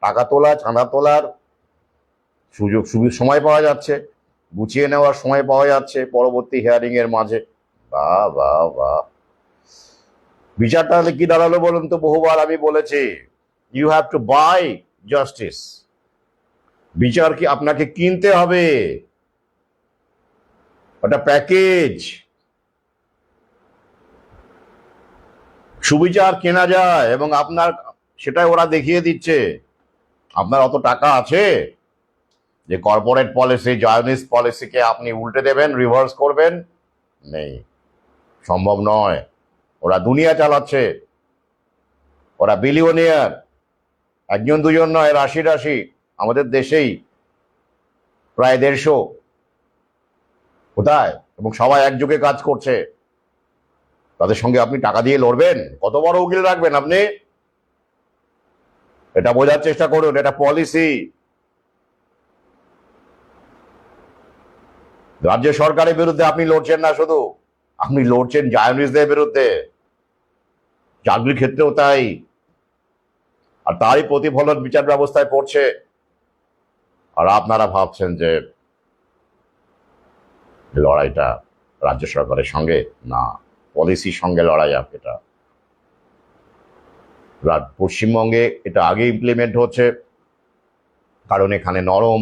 টাকা তোলা, চাঁদা তোলার সুযোগ সময় পাওয়া যাচ্ছে, গুছিয়ে নেওয়ার সময় পাওয়া যাচ্ছে পরবর্তী হিয়ারিং এর মাঝে। বাহ বাহ বাহ। বিচারটা তাহলে কি দাঁড়ালো বলুন তো? বহুবার আমি বলেছি, you have to buy justice. বিচার কি আপনাকে কিনতে হবে, ওটা প্যাকেজ। সুবিচার কেনা যায়, এবং আপনার সেটাই ওরা দেখিয়ে দিচ্ছে। আপনার অত টাকা আছে যে কর্পোরেট পলিসি, জায়নিস্ট পলিসিকে আপনি উল্টে দেবেন, রিভার্স করবেন? নেই, সম্ভব নয়। ওরা দুনিয়া চালাচ্ছে, ওরা বিলিয়নিয়ার, একজন দুজন নয়, রাশি রাশি, আমাদের দেশেই প্রায় 150। কোথায়? এবং সবাই একযোগে কাজ করছে, তাদের সঙ্গে আপনি টাকা দিয়ে লড়বেন? কত বড় উকিল রাখবেন আপনি? এটা বোঝার চেষ্টা করুন, এটা পলিসি। রাজ্য সরকারের বিরুদ্ধে আপনি লড়ছেন না শুধু, আপনি লড়ছেন জায়নিস্টদের বিরুদ্ধে, চাকরির ক্ষেত্রেও তাই। আর তারই প্রতিফলন বিচার ব্যবস্থায় পড়ছে। আর আপনারা ভাবছেন যে লড়াইটা রাজ্য সরকারের সঙ্গে না, পলিসির সঙ্গে লড়াই। এটা পশ্চিমবঙ্গে এটা আগে ইমপ্লিমেন্ট হচ্ছে, কারণ এখানে নরম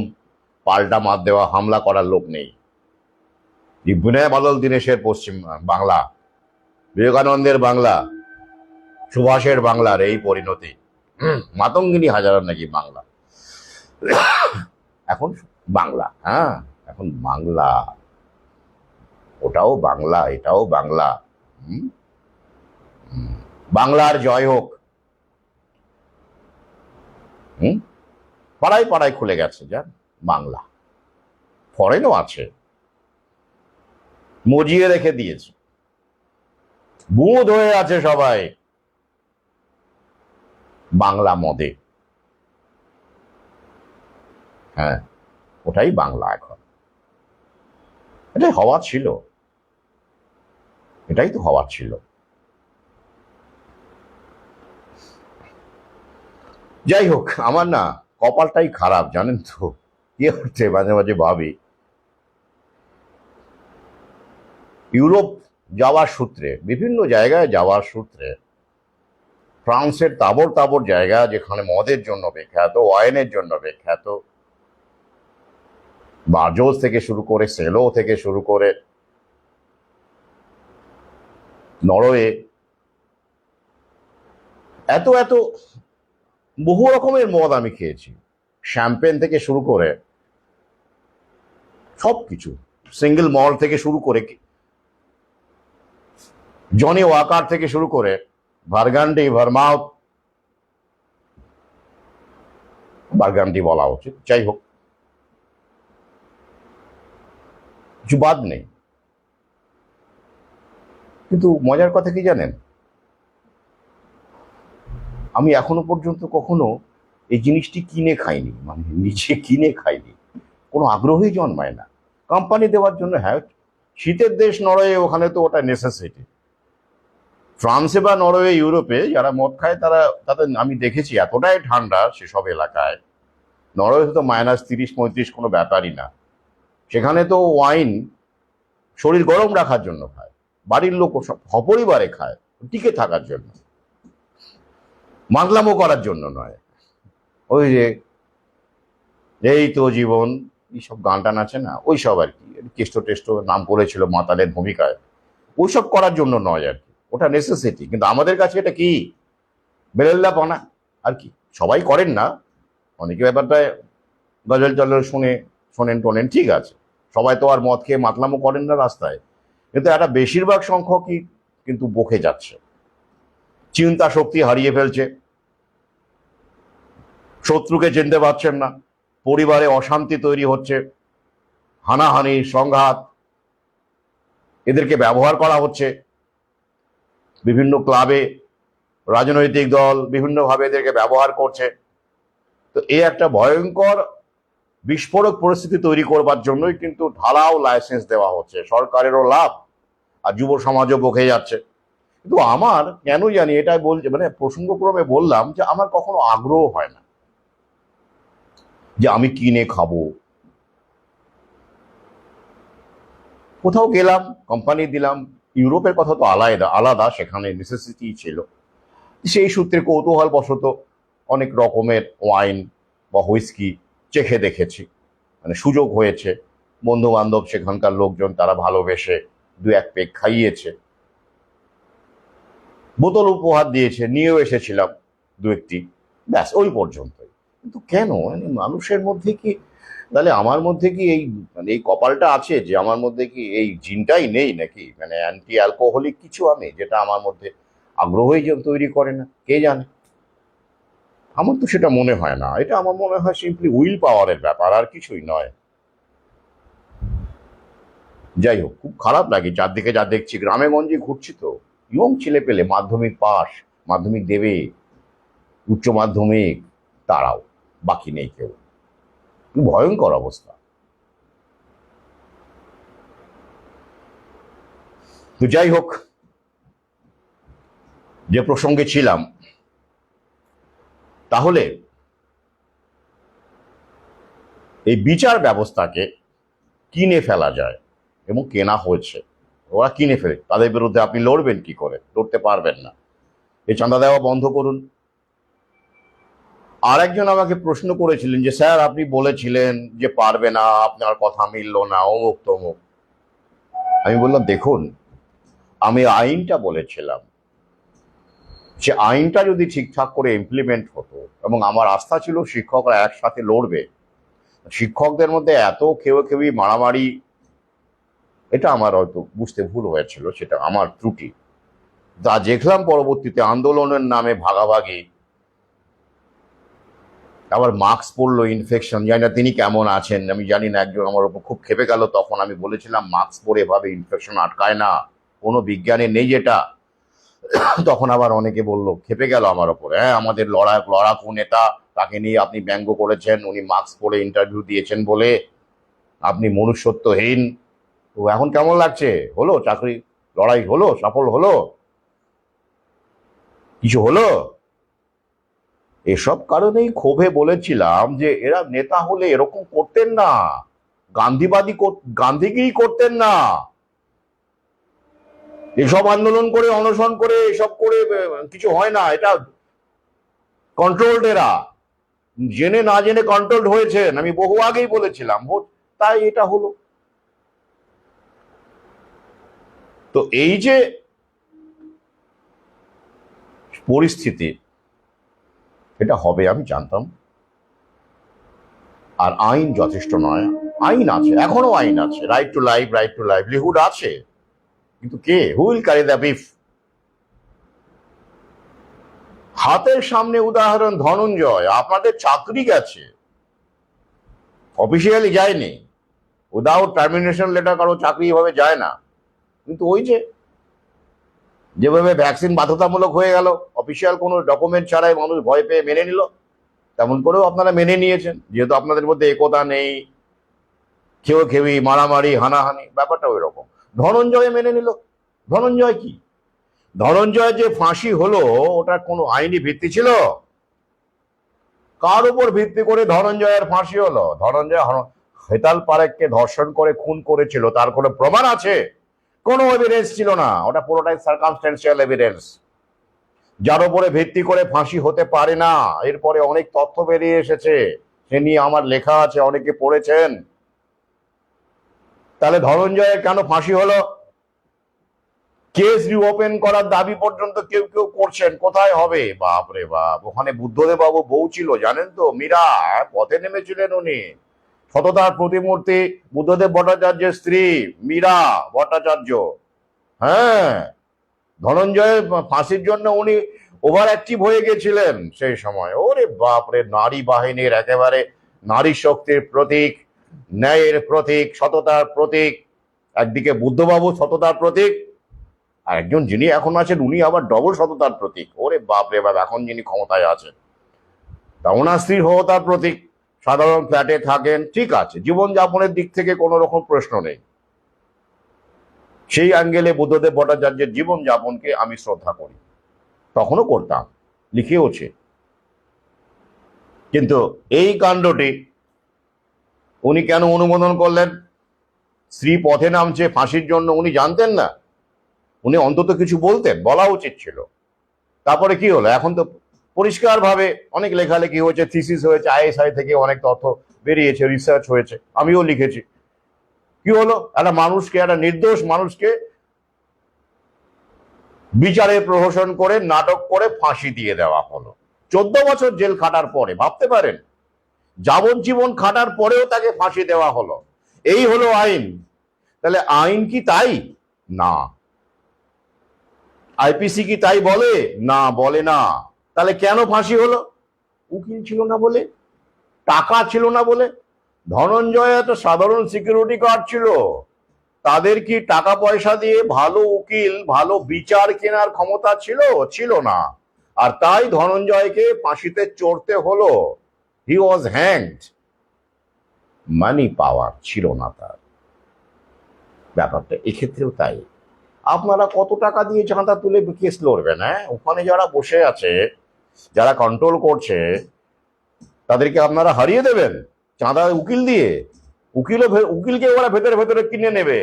পাল্টা মার দেওয়া, হামলা করার লোক নেই। বিনয় বাদল দীনেশের পশ্চিম বাংলা, বিবেকানন্দের বাংলা, সুভাষের বাংলার এই পরিণতি। মাতঙ্গিনী হাজারার নাকি বাংলা, এখন বাংলা, হ্যাঁ। এখন বাংলা, ওটাও বাংলা, এটাও বাংলা। হুম? বাংলার জয় হোক। হুম? পাড়ায় পাড়ায় খুলে গেছে যান বাংলা, ফরেনও আছে, মজিয়ে রেখে দিয়েছে, বুঁদ হয়ে আছে সবাই বাংলা মদে। হ্যাঁ, ওটাই বাংলা এখন। এটাই হওয়া ছিল, এটাই তো হওয়ার ছিল। যাই হোক, আমার না কপালটাই খারাপ জানেন তো, কি হচ্ছে মাঝে মাঝে ভাবি, ইউরোপ যাওয়ার সূত্রে, বিভিন্ন জায়গায় যাওয়ার সূত্রে, ফ্রান্সের তাবড় তাবড় জায়গা যেখানে মদের জন্য বিখ্যাত, ওয়াইনের জন্য বিখ্যাত, বার্জোস থেকে শুরু করে, সেলো থেকে শুরু করে, নরওয়ে, এত এত বহু রকমের মদ আমি খেয়েছি, শ্যাম্পেন থেকে শুরু করে সবকিছু, সিঙ্গেল মল থেকে শুরু করে, জনি ওয়াকার থেকে শুরু করে, ভার্গান্ডি, ভারমাউথ, বার্গান্ডি বলা উচিত, যাই হোক, কিছু বাদ নেই। কিন্তু মজার কথা কি জানেন, আমি এখনো পর্যন্ত কখনো এই জিনিসটি কিনে খাইনি, মানে নিচে কিনে খাইনি, কোনো আগ্রহই জন্মায় না। কোম্পানি দেওয়ার জন্য, হ্যাঁ, শীতের দেশ নরওয়ে, ওখানে তো ওটা নেসেসিটি। ফ্রান্সে বা নরওয়ে, ইউরোপে যারা মদ খায় তারা, তাদের আমি দেখেছি এতটাই ঠান্ডা সেসব এলাকায়, নরওয়েতে তো -30-35 কোনো ব্যাপারই না। সেখানে তো ওয়াইন শরীর গরম রাখার জন্য খায়, বাড়ির লোক সব সপরিবারে খায়, টিকে থাকার জন্য, মাতলামো করার জন্য নয়। ওই যে এই তো জীবন, এইসব গান টান আছে না, ওই সব আর কি, কেষ্ট টেস্ট নাম করেছিল মাতালের ভূমিকায়, ওইসব করার জন্য নয় আর কি, ওটা নেসেসিটি। কিন্তু আমাদের কাছে এটা কি, বেলেল্লাপনা আর কি। সবাই করেন না, অনেকে ব্যাপারটা গজল টজল শোনেন টোনেন, ঠিক আছে, সবাই তো আর মদ খেয়ে মাতলামো করেন না রাস্তায়, কিন্তু একটা বেশিরভাগ সংখ্যকই কিন্তু বকে যাচ্ছে, চিন্তা শক্তি হারিয়ে ফেলছে, শত্রুকে চিনতে পারছেন না, পরিবারে অশান্তি তৈরি হচ্ছে, হানাহানি, সংঘাত, এদেরকে ব্যবহার করা হচ্ছে বিভিন্ন ক্লাবে, রাজনৈতিক দল বিভিন্নভাবে এদেরকে ব্যবহার করছে। তো এই একটা ভয়ঙ্কর বিস্ফোরক পরিস্থিতি তৈরি করবার জন্যই কিন্তু ঢালাও লাইসেন্স দেওয়া হচ্ছে, সরকারেরও লাভ আর যুব সমাজও বকে যাচ্ছে। কিন্তু আমার কেন জানি, এটা বলছে মানে প্রসঙ্গক্রমে বললাম যে আমার কখনো আগ্রহ হয় না যে আমি কিনে খাবো। কোথাও গেলাম, কোম্পানি দিলাম, ইউরোপের কথা তো আলাদা আলাদা, সেখানে নেসেসিটি ছিল, সেই সূত্রে কৌতূহল বশত অনেক রকমের ওয়াইন বা হুইস্কি চেখে দেখেছি, মানে সুযোগ হয়েছে, বন্ধু বান্ধব সেখানকার লোকজন তারা ভালোবেসে দু এক পেক খাইয়েছে, বোতল উপহার দিয়েছে, নিয়েও এসেছিলাম দু একটি, ব্যাস ওই পর্যন্তই। কিন্তু কেন, মানে মানুষের মধ্যে কি, তাহলে আমার মধ্যে কি এই, মানে এই কপালটা আছে যে আমার মধ্যে কি এই জিনটাই নেই নাকি, মানে অ্যান্টি অ্যালকোহলিক কিছু আমি, যেটা আমার মধ্যে আগ্রহই যে তৈরি করে না, কে জানে। আমার তো সেটা মনে হয় না, এটা আমার মনে হয় সিম্পলি উইল পাওয়ারের ব্যাপার, আর কিছুই নয়। যাই হোক, খুব খারাপ লাগে চারদিকে যা দেখছি, গ্রামে গঞ্জে ঘুরছি তো, ইয়ং ছেলে পেলে মাধ্যমিক পাস, মাধ্যমিক দেবে, উচ্চ মাধ্যমিক, তারাও, বাকি নেই কেউ, কি ভয়ঙ্কর অবস্থা। তো যাই হোক, যে প্রসঙ্গে ছিলাম, তাহলে এই বিচার ব্যবস্থাকে কিনে ফেলা যায়, এবং কেনা হয়েছে, ওরা কিনে ফেলে, তাদের বিরুদ্ধে আপনি লড়বেন কি করে, লড়তে পারবেন না, এই চাঁদা দেওয়া বন্ধ করুন। আর একজন আমাকে প্রশ্ন করেছিলেন যে স্যার আপনি বলেছিলেন যে পারবে না, আপনার কথা মিলল না, অমুক তমুক। আমি বললাম দেখুন, আমি আইনটা বলেছিলাম, সে আইনটা যদি ঠিকঠাক করে ইমপ্লিমেন্ট হতো, এবং আমার আস্থা ছিল শিক্ষকরা একসাথে লড়বে, শিক্ষকদের মধ্যে এত খেবি মারামারি, এটা আমার হয়তো বুঝতে ভুল হয়েছিল, সেটা আমার ত্রুটি। যা দেখলাম পরবর্তীতে আন্দোলনের নামে ভাগাভাগি, আবার মাস্ক পরলো, ইনফেকশন, জানি না তিনি কেমন আছেন, আমি জানি না। একজন আমার উপর খুব খেপে গেল, তখন আমি বলেছিলাম মাস্ক পরে এভাবে ইনফেকশন আটকায় না, কোনো বিজ্ঞানে নেই যেটা। তখন আবার অনেকে বলল, খেপে গেল আমার ওপর, হ্যাঁ আমাদের লড়াকু নেতা, তাকে নিয়ে আপনি ব্যঙ্গ করেছেন, উনি মাস্ক পরে ইন্টারভিউ দিয়েছেন বলে, আপনি মনুষ্যত্বহীন। তো এখন কেমন লাগছে? হলো চাকরি, লড়াই হলো, সফল হলো, কিছু হলো? এসব কারণেই ক্ষোভে বলেছিলাম যে এরা নেতা হলে এরকম করতেন না, গান্ধীগিরি করতেন না, এসব আন্দোলন করে, অনশন করে, এসব করে কিছু হয় না। এটা কন্ট্রোলড এরা, জেনে না জেনে কন্ট্রোলড হয়েছেন, আমি বহু আগেই বলেছিলাম, তাই এটা হলো। তো এই যে পরিস্থিতি, এটা হবে আমি জানতাম। আর আইন যথেষ্ট নয়, আইন আছে, এখনো আইন আছে, right to life, right to livelihood আছে, কিন্তু কে, who will carry the beef? হাতের সামনে উদাহরণ ধনঞ্জয়, আপনাদের চাকরি গেছে, অফিসিয়ালি যায়নি, উইদাউট টার্মিনেশন লেটার কারো চাকরি এভাবে যায় না, কিন্তু ওই যে যেভাবে ভ্যাকসিন বাধ্যতামূলক হয়ে গেল, অফিসিয়াল কোনো ডকুমেন্ট ছাড়াই মানুষ ভয় পেয়ে মেনে নিল, তেমন করেও আপনারা মেনে নিয়েছেন, যেহেতু আপনাদের মধ্যে একতা নেই, খেবি মারামারি হানাহানি, ব্যাপারটা ওই রকম। ধনঞ্জয় মেনে নিল। ধনঞ্জয় কি, ধনঞ্জয় যে ফাঁসি হলো, ওটার কোনো আইনি ভিত্তি ছিল? কার উপর ভিত্তি করে ধনঞ্জয়ের ফাঁসি হলো? ধনঞ্জয় হেতাল পারেখকে ধর্ষণ করে খুন করেছিল, তার কোনো প্রমাণ আছে? কোনো এভিডেন্স ছিল না, ওটা পুরোটাই সার্কামস্ট্যান্সিয়াল এভিডেন্স, যার উপরে ভিত্তি করে ফাঁসি হতে পারে না। এরপরে অনেক তথ্য বেরিয়ে এসেছে, সে নিয়ে আমার লেখা আছে, অনেকে পড়েছেন। তাহলে ধনঞ্জয়ের কেন ফাঁসি হলো? কেস রিওপেন করার দাবি পর্যন্ত কেউ কেউ করছেন, কোথায় হবে? বাপরে বাপ, ওখানে বুদ্ধদেব বাবু বউ ছিল, জানেন তো, মীরা, পথে নেমেছিলেন উনি, সততার প্রতিমূর্তি, বুদ্ধদেব ভট্টাচার্যের স্ত্রী মীরা ভট্টাচার্য। হ্যাঁ, ধনঞ্জয়ের ফাঁসির জন্য উনি ওভার অ্যাক্টিভ হয়ে গেছিলেন সেই সময়। ওরে বাপরে, নারী বাহিনীর একেবারে নারী শক্তির প্রতীক, ন্যায়ের প্রতীক, সততার প্রতীক। একদিকে বুদ্ধবাবু সততার প্রতীক, আর একজন যিনি এখন আছেন উনি আবার ডবল সততার প্রতীক। ওরে বাপরে বাপ, এখন যিনি ক্ষমতায় আছেন তা ওনার স্ত্রীর সততার প্রতীক। সাধারণ ফ্ল্যাটে থাকেন, ঠিক আছে, জীবনযাপনের দিক থেকে কোনো রকম প্রশ্ন নেই, সেই অ্যাঙ্গেলে বুদ্ধদেব ভট্টাচার্যের জীবনযাপনকে আমি শ্রদ্ধা করি, তখনও করতাম, লিখেওছে। কিন্তু এই কাণ্ডটি উনি কেন অনুমোদন করলেন? স্ত্রী পথে নামছে ফাঁসির জন্য, উনি জানতেন না? উনি অন্তত কিছু বলতেন, বলা উচিত ছিল। তারপরে কি হলো? এখন তো পরিষ্কার ভাবে অনেক লেখালেখি হয়েছে, থিসিস হয়েছে, আইএসআই থেকে অনেক তথ্য বেরিয়েছে, রিসার্চ হয়েছে, আমিও লিখেছি। কি হলো? একটা মানুষকে, একটা নির্দোষ মানুষকে বিচারে প্রহসন করে, নাটক করে ফাঁসি দিয়ে দেওয়া হলো 14 বছর জেল খাটার পরে। ভাবতে পারেন, যাবজ্জীবন খাটার পরেও তাকে ফাঁসি দেওয়া হলো। এই হলো আইন। তাহলে আইন কি তাই? না। আইপিসি কি তাই বলে? না, বলে না। তাহলে কেন ফাঁসি হলো? উকিল ছিল না বলে, টাকা ছিল না বলে। ধনঞ্জয় এত সাধারণ সিকিউরিটি গার্ড ছিল, তাদের কি টাকা পয়সা দিয়ে ভালো উকিল, ভালো বিচার কেনার ক্ষমতা ছিল? ছিল না। আর তাই ধনঞ্জয়কে ফাঁসিতে চড়তে হলো। হি ওয়াজ হ্যাংড। মানি পাওয়ার ছিল না তার। ব্যাপারটা এক্ষেত্রেও তাই। আপনারা কত টাকা দিয়ে চাঁদা তুলে কেস লড়বেন? হ্যাঁ, ওখানে যারা বসে আছে, যারা কন্ট্রোল করছে, তাদেরকে আপনারা হারিয়ে দেবেন চাঁদা উকিল দিয়ে? উকিলকে ওরা ভেতরে ভেতরে কিনে নেবে।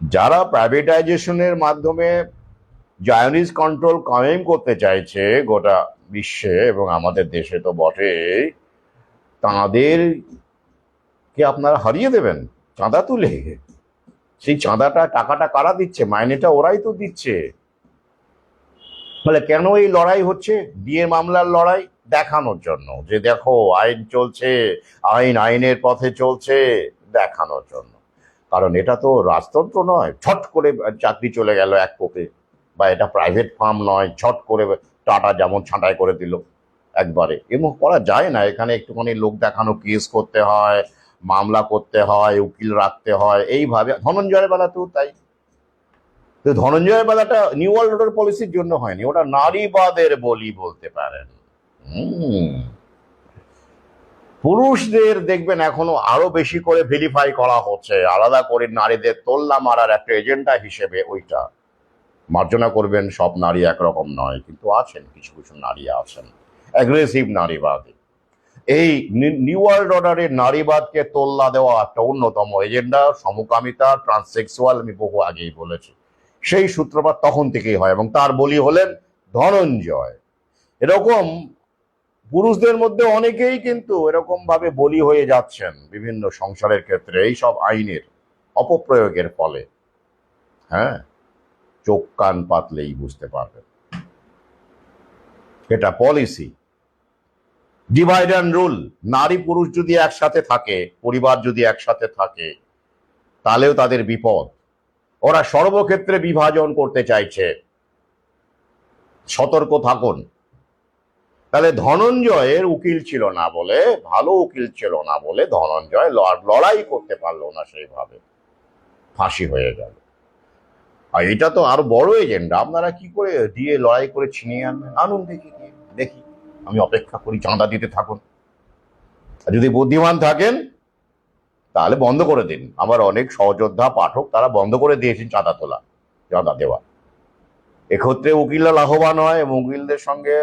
যারা প্রাইভেটাইজেশনের মাধ্যমে জায়নিজ কন্ট্রোল কায়েম করতে চাইছে গোটা বিশ্বে এবং আমাদের দেশে তো বটেই, তাদেরকে আপনারা হারিয়ে দেবেন চাঁদা তুলে। সেই চাঁদাটা, টাকাটা কারা দিচ্ছে? মাইনেটা ওরাই তো দিচ্ছে। ফলে কেন এই লড়াই হচ্ছে? বিয়ে মামলার লড়াই, দেখানোর জন্য যে দেখো আইন চলছে, আইনের পথে চলছে, দেখানোর জন্য। কারণ এটা তো রাজতন্ত্র নয়, ছট করে চাকরি চলে গেল এক কোপে, বা এটা প্রাইভেট ফার্ম নয়, ছট করে টাটা যেমন ছাঁটাই করে দিল একবারে। এমন করা যায় না। এখানে একটুখানি লোক দেখানো, কেস করতে হয়, মামলা করতে হয়, উকিল রাখতে হয়, এইভাবে। ধনঞ্জয়ের বেলাতেও তাই। তো ধনঞ্জয়ের বেলাটা নিউ ওয়ার্ল্ড অর্ডার পলিসির জন্য হয়নি, ওটা নারীবাদের বলি বলতে পারেন। হুম। পুরুষদের দেখবেন এখনো আরো বেশি করে ভেরিফাই করা হচ্ছে, আলাদা করে নারীদের তোল্লা মারার একটা এজেন্ডা হিসেবে ওইটা। মার্জনা করবেন, সব নারী একরকম নয়, কিন্তু আছেন কিছু কিছু নারী আছেন অ্যাগ্রেসিভ নারীবাদী। এই নিউ ওয়ার্ল্ড অর্ডারের নারীবাদকে তোল্লা দেওয়া একটা অন্যতম এজেন্ডা। সমকামিতা, ট্রান্সসেক্সুয়াল, আমি বহু আগেই বলেছি, সেই সূত্রপাত তখন থেকেই হয়, এবং তার বলি হলেন ধনঞ্জয়। এরকম পুরুষদের মধ্যে অনেকেই কিন্তু এরকম ভাবে বলি হয়ে যাচ্ছেন বিভিন্ন সংসারের ক্ষেত্রে এই সব আইনের অপপ্রয়োগের ফলে। হ্যাঁ, চোখ কান পাতলেই বুঝতে পারবেন। এটা পলিসি, ডিভাইড অ্যান্ড রুল। নারী পুরুষ যদি একসাথে থাকে, পরিবার যদি একসাথে থাকে, তাহলেও তাদের বিপদ। ওরা সর্বক্ষেত্রে বিভাজন করতে চাইছে, সতর্ক থাকুন। তাহলে ধনঞ্জয়ের উকিল ছিল না বলে, ভালো উকিল ছিল না বলে ধনঞ্জয় লড়াই করতে পারলো না, সেইভাবে ফাঁসি হয়ে গেল। আর এটা তো আরো বড় এজেন্ডা। আপনারা কি করে দিয়ে লড়াই করে ছিনিয়ে আনবেন? আনুন, দেখি দেখি, আমি অপেক্ষা করি, চাঁদা দিতে থাকুন। আর যদি বুদ্ধিমান থাকেন তাহলে বন্ধ করে দিন। আমার অনেক সহযোদ্ধা পাঠক তারা বন্ধ করে দিয়েছেন চাঁদা তোলা, চাঁদা দেওয়া। এক্ষেত্রে উকিলরা লাভবান হয়, এবং উকিলদের সঙ্গে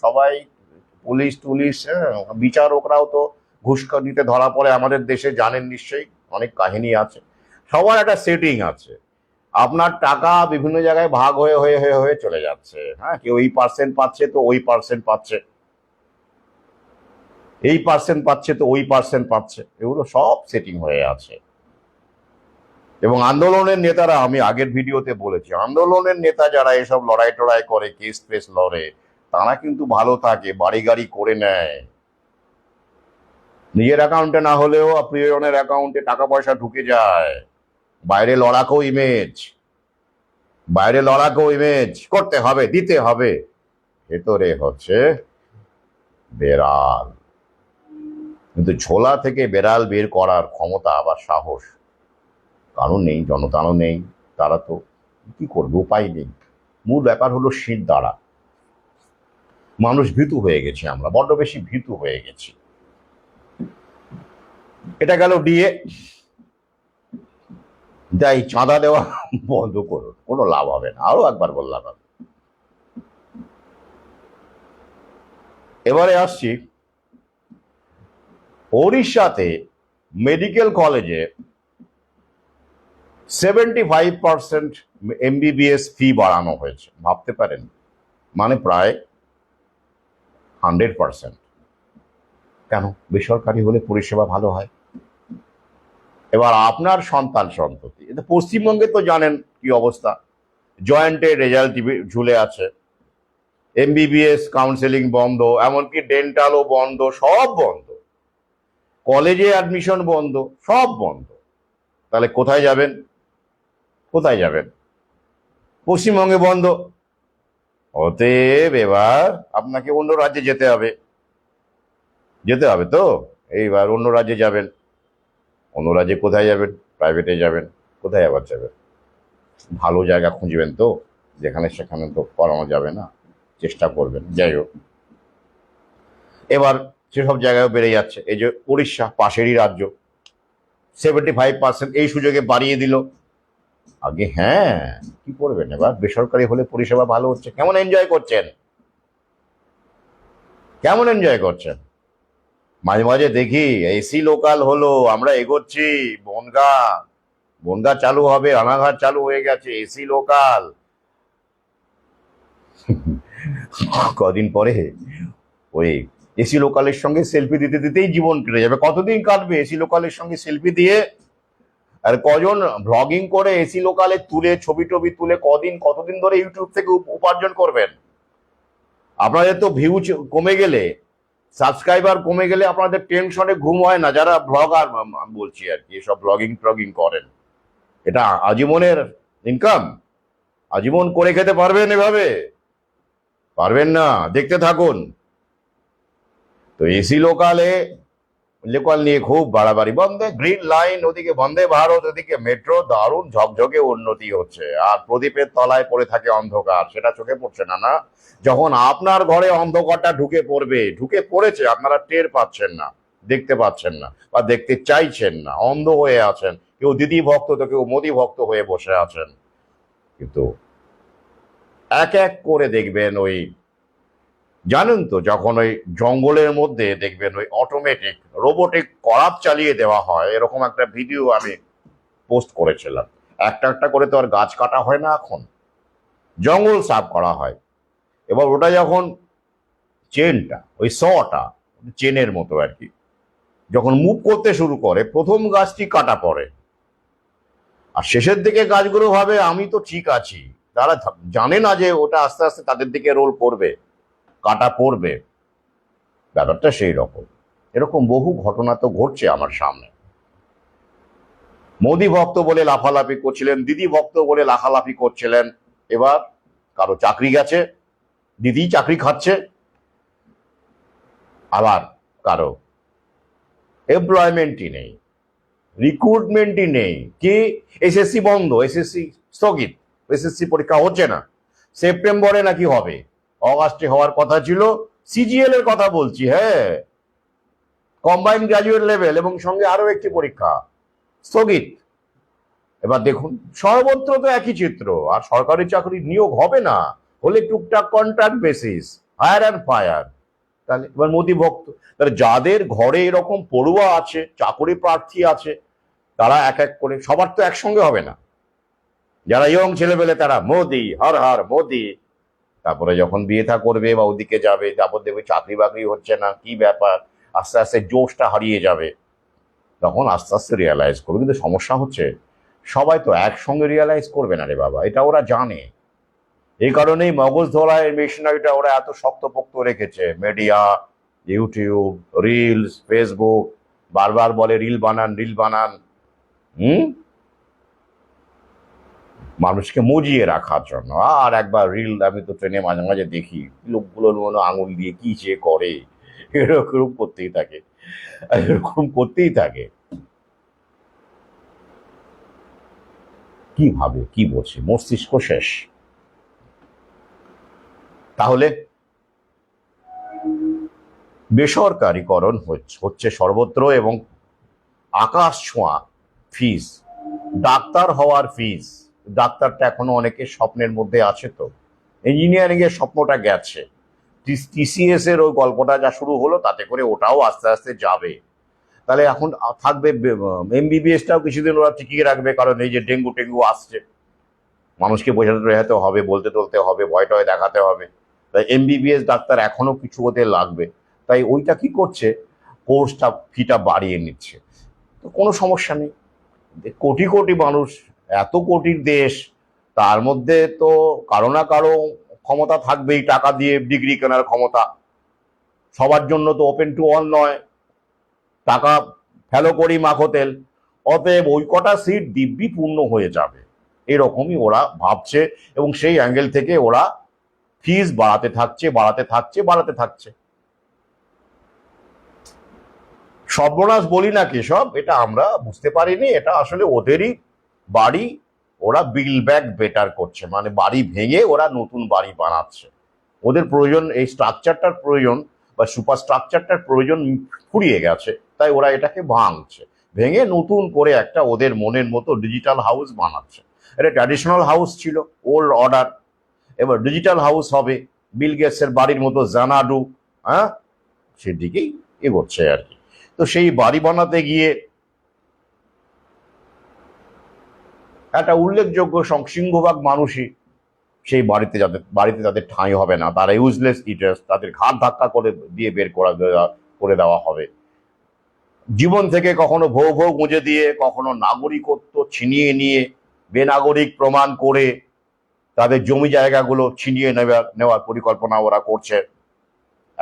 সবাই, পুলিশ টুলিশ, বিচারকরাও তো ঘুষ দিতে ধরা পড়ে আমাদের দেশে, জানেন নিশ্চয়ই, অনেক কাহিনী আছে। সবার একটা সেটিং আছে। আপনার টাকা বিভিন্ন জায়গায় ভাগ হয়ে হয়ে হয়ে হয়ে চলে যাচ্ছে। হ্যাঁ, কেউ এই পার্সেন্ট পাচ্ছে তো ওই পার্সেন্ট পাচ্ছে, এই পার্সেন্ট পাচ্ছে তো ওই পার্সেন্ট পাচ্ছে, এগুলো সব সেটিং হয়ে আছে। এবং আন্দোলনের নেতারা, আমি আগের ভিডিওতে বলেছি, আন্দোলনের নেতা যারা এসব লড়াই টড়াই করে, কেস ফেস লড়ে, তারা কিন্তু ভালো থাকে, বাড়ি গাড়ি করে নেয়। নিজের অ্যাকাউন্টে না হলেও প্রিয়জনের অ্যাকাউন্টে টাকা পয়সা ঢুকে যায়। বাইরে লড়াকেও ইমেজ, বাইরে লড়াকেও ইমেজ করতে হবে, দিতে হবে। ভেতরে হচ্ছে বেড়াল। কিন্তু ঝোলা থেকে বেড়াল বের করার ক্ষমতা আবার সাহস কারণ নেই, জনতারও নেই। তারা তো কি করবে, উপায় নেই। মূল ব্যাপার হলো শীত দ্বারা মানুষ ভীতু হয়ে গেছে, আমরা বড্ড বেশি ভীতু হয়ে গেছি। এটা গেল ডিএ। তাই চাঁদা দেওয়া বন্ধ করুন, কোনো লাভ হবে না। আরো একবার বললাম। এবারে আসছি ওড়িশাতে মেডিকেল কলেজে 75% এমবিবিএস ফি বাড়ানো হয়েছে। ভাবতে পারেন, মানে প্রায় 100%। কেন? বেসরকারি হলে পরিষেবা ভালো হয়। এবার আপনার সন্তান সন্ততি, পশ্চিমবঙ্গে তো জানেন কি অবস্থা, জয়েন্টের রেজাল্ট ঝুলে আছে, এমবিবিএস কাউন্সেলিং বন্ধ, এমনকি ডেন্টালও বন্ধ, সব বন্ধ, কলেজে অ্যাডমিশন বন্ধ, সব বন্ধ। তাহলে কোথায় যাবেন? কোথায় যাবেন? পশ্চিমবঙ্গে বন্ধ। অতএব এবার আপনাকে অন্য রাজ্যে যেতে হবে, যেতে হবে তো। এইবার অন্য রাজ্যে যাবেন। অন্য রাজ্যে কোথায় যাবেন? প্রাইভেটে যাবেন। কোথায় আবার যাবেন? ভালো জায়গা খুঁজবেন তো, যেখানে সেখানে তো করানো যাবে না, চেষ্টা করবেন। যাই হোক, এবার সেসব জায়গায় বেড়ে যাচ্ছে। এই যে উড়িষ্যা, পাশেরই রাজ্য, 75% এই সুযোগে বাড়িয়ে দিল। আগে হ্যাঁ, কি করবেন এবার? বেসরকারি হলে পরিষেবা ভালো হচ্ছে, কেমন এনজয় করছেন, কেমন এনজয় করছেন? মাঝে মাঝে দেখি এসি লোকাল হলো, আমরা এগোচ্ছি, বনগা, বনগা চালু হবে, রানাঘাট চালু হয়ে গেছে, এসি লোকাল। কদিন পরে ওই এসি লোকালের সঙ্গে সেলফি দিতে দিতেই জীবন কেটে যাবে। কতদিন কাটবে এসি লোকালের সঙ্গে সেলফি দিয়ে? আর কজন ব্লগিং করে এসি লোকালে তুলে, ছবি টবি তুলে কতদিন ধরে ইউটিউব থেকে উপার্জন করবেন? আপনাদের তো ভিউ কমে গেলে সাবস্ক্রাইবার কমে গেলে আপনাদের টেনশনে ঘুম হয় না, যারা ব্লগার বলছি আর কি, সব ব্লগিং ট্লগিং করেন। এটা আজীবনের ইনকাম, আজীবন করে খেতে পারবেন এভাবে? পারবেন না, দেখতে থাকুন। তো এসি লোকালে, লোকাল নিয়ে খুব বাড়াবাড়ি, বন্দে গ্রিন লাইন ওদিকে, বন্দে ভারত ওদিকে, মেট্রো দারুণ ঝকঝকে উন্নতি হচ্ছে, আর প্রদীপের তলায় পড়ে থাকে অন্ধকার, সেটা চোখে পড়ছে না। না, যখন আপনার ঘরে অন্ধকারটা ঢুকে পড়বে, ঢুকে পড়েছে, আপনারা টের পাচ্ছেন না, দেখতে পাচ্ছেন না, বা দেখতে চাইছেন না, অন্ধ হয়ে আছেন। কেউ দিদি ভক্ত তো কেউ মোদি ভক্ত হয়ে বসে আছেন। কিন্তু এক এক করে দেখবেন ওই, জানেন তো, যখন ওই জঙ্গলের মধ্যে দেখবেন ওই অটোমেটিক রোবোটিক করাত চালিয়ে দেওয়া হয়, এরকম একটা ভিডিও আমি পোস্ট করেছিলাম। একটা একটা করে তো আর গাছ কাটা হয় না, এখন জঙ্গল সাফ করা হয়। এবার ওটা যখন চেনটা, ওই শটা চেনের মতো আর কি, যখন মুভ করতে শুরু করে, প্রথম গাছটি কাটা পড়ে, আর শেষের দিকে গাছগুলো ভাবে আমি তো ঠিক আছি। তারা জানে না যে ওটা আস্তে আস্তে তাদের দিকে রোল করবে, কাটা পড়বে। ব্যাপারটা সেই রকম। এরকম বহু ঘটনা তো ঘটছে আমার সামনে। মোদি ভক্ত বলে লাফালাফি করছিলেন, দিদি ভক্ত বলে লাফালাফি করছিলেন, এবার কারো চাকরি গেছে, দিদি চাকরি খাচ্ছে, আবার কারো এমপ্লয়মেন্টই নেই, রিক্রুটমেন্টই নেই। কি, এসএসসি বন্ধ, এসএসসি স্থগিত, এসএসসি পরীক্ষা হচ্ছে না। সেপ্টেম্বরে নাকি হবে, অগাস্টে হওয়ার কথা ছিল। সিজিএল এর কথা বলছি, হ্যাঁ, কম্বাইন্ড গ্রাজুয়েট লেভেল, এবং সঙ্গে আরো একটি পরীক্ষা স্থগিত। এবার দেখুন, সর্বত্র তো একই চিত্র। আর সরকারি চাকরির নিয়োগ হবে না, হলে টুকটাক contract basis, hire and fire. তাহলে এবার মোদি ভক্ত, তাহলে যাদের ঘরে এরকম পড়ুয়া আছে, চাকরি প্রার্থী আছে, তারা এক এক করে, সবার তো একসঙ্গে হবে না। যারা ইয়ং ছেলেপেলে তারা মোদি, হর হর মোদি। তারপরে যখন বিয়ে থা করবে বা ওদিকে যাবে, তারপর দেখবে চাকরি বাকরি হচ্ছে না, কি ব্যাপার, আস্তে আস্তে জোশটা হারিয়ে যাবে। তখন আস্তে আস্তে রিয়ালাইজ করবে। কিন্তু সমস্যা হচ্ছে, সবাই তো একসঙ্গে রিয়ালাইজ করবে না রে বাবা, এটা ওরা জানে। এই কারণেই মগজ ধোলায় মেশিনারিটা ওরা এত শক্তপোক্ত রেখেছে। মিডিয়া, ইউটিউব, রিলস, ফেসবুক, বারবার বলে রিল বানান, রিল বানান। হুম, মানুষকে মজিয়ে রাখার জন্য। আর একবার রিল, আমি তো ট্রেনে মাঝে মাঝে দেখি, লোকগুলোর মনে আঙুল দিয়ে কি যে করে, এরকম করতেই থাকে, এরকম করতেই থাকে। কি ভাবে, কি বলছে, মস্তিষ্ক শেষ। তাহলে বেসরকারীকরণ হচ্ছে সর্বত্র, এবং আকাশ ছোঁয়া ফিস, ডাক্তার হওয়ার ফিস। ডাক্তারটা এখনো অনেকের স্বপ্নের মধ্যে আছে। তো ইঞ্জিনিয়ারিং এর স্বপ্নটা গেছে, টিসিএস এর ওই গল্পটা যা শুরু হলো, তাতে করে ওটাও আস্তে আস্তে যাবে। তাহলে এখন থাকবে এমবিবিএসটাও কিছুদিন ওরা টিকিয়ে রাখবে, কারণ এই যে ডেঙ্গু টেঙ্গু আসছে, মানুষকে বোঝাতে বোঝাতে হবে, বলতে টলতে হবে, ভয় টয় দেখাতে হবে। তাই এমবিবিএস ডাক্তার এখনো কিছু ওদের লাগবে। তাই ওইটা কি করছে, কোর্সটা ফিটা বাড়িয়ে নিচ্ছে। তো কোনো সমস্যা নেই। কোটি কোটি মানুষ, এত কোটির দেশ, তার মধ্যে তো কারো না কারো ক্ষমতা থাকবেই, টাকা দিয়ে ডিগ্রি কেনার ক্ষমতা। সবার জন্য তো ওপেন টু অল নয়, টাকা ফেলো করি মাখো তেল। অতএব ওই কটা সিট দিব্যি পূর্ণ হয়ে যাবে, এরকমই ওরা ভাবছে, এবং সেই অ্যাঙ্গেল থেকে ওরা ফিস বাড়াতে থাকছে, বাড়াতে থাকছে, বাড়াতে থাকছে। সর্বনাশ বলি না কেশব, এটা আমরা বুঝতে পারিনি, এটা আসলে ওদেরই বাড়ি। ওরা বিল ব্যাক বেটার করছে, মানে বাড়ি ভেঙে ওরা নতুন বাড়ি বানাচ্ছে। ওদের প্রয়োজন, এই স্ট্রাকচারটার প্রয়োজন, বা সুপার স্ট্রাকচারটার প্রয়োজন ফুরিয়ে গেছে, তাই ওরা এটাকে ভাঙছে, ভেঙে নতুন করে একটা ওদের মনের মতো ডিজিটাল হাউস বানাচ্ছে। এটা ট্র্যাডিশনাল হাউস ছিল, ওল্ড অর্ডার, এবার ডিজিটাল হাউস হবে, বিল গেটসের বাড়ির মতো জানাডু। হ্যাঁ, সেদিকেই এগোচ্ছে আর কি। তো সেই বাড়ি বানাতে গিয়ে একটা উল্লেখযোগ্য সিংহভাগ মানুষই সেই বাড়িতে তাদের ঠাঁই হবে না, তারা ইউজলেস ইটার্স, তাদের ঘাট ধাক্কা করে দিয়ে বের করে দেওয়া হবে জীবন থেকে। কখনো ভোগ গুঁজে দিয়ে, কখনো নাগরিকত্ব ছিনিয়ে নিয়ে, বেনাগরিক প্রমাণ করে তাদের জমি জায়গাগুলো ছিনিয়ে নেওয়ার পরিকল্পনা ওরা করছে।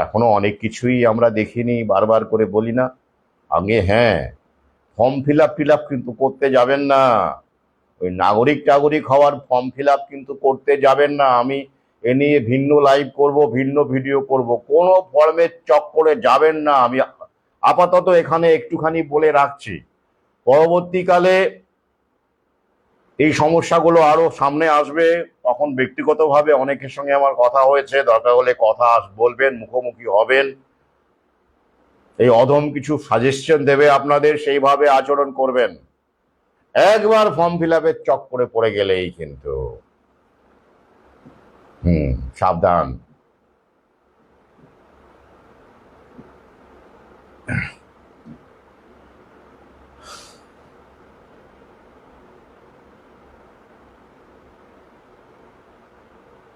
এখনো অনেক কিছুই আমরা দেখিনি, বারবার করে বলি না? আগে হ্যাঁ, ফর্ম ফিল আপ কিন্তু করতে যাবেন না। ওই নাগরিক হওয়ার ফর্ম ফিল আপ কিন্তু করতে যাবেন না। আমি এ নিয়ে ভিন্ন লাইভ করব, ভিন্ন ভিডিও করব, কোনো ফর্মের চক্করে যাবেন না। আমি আপাতত এখানে একটুখানি বলে রাখছি, পরবর্তীকালে এই সমস্যাগুলো আরো সামনে আসবে, তখন ব্যক্তিগতভাবে অনেকের সঙ্গে আমার কথা হয়েছে, দরকার হলে কথা বলবেন, মুখোমুখি হবেন, এই অধম কিছু সাজেশন দেবে আপনাদের, সেইভাবে আচরণ করবেন। একবার ফর্ম ফিল আপের চক্করে পড়ে গেলেই কিন্তু সাবধান।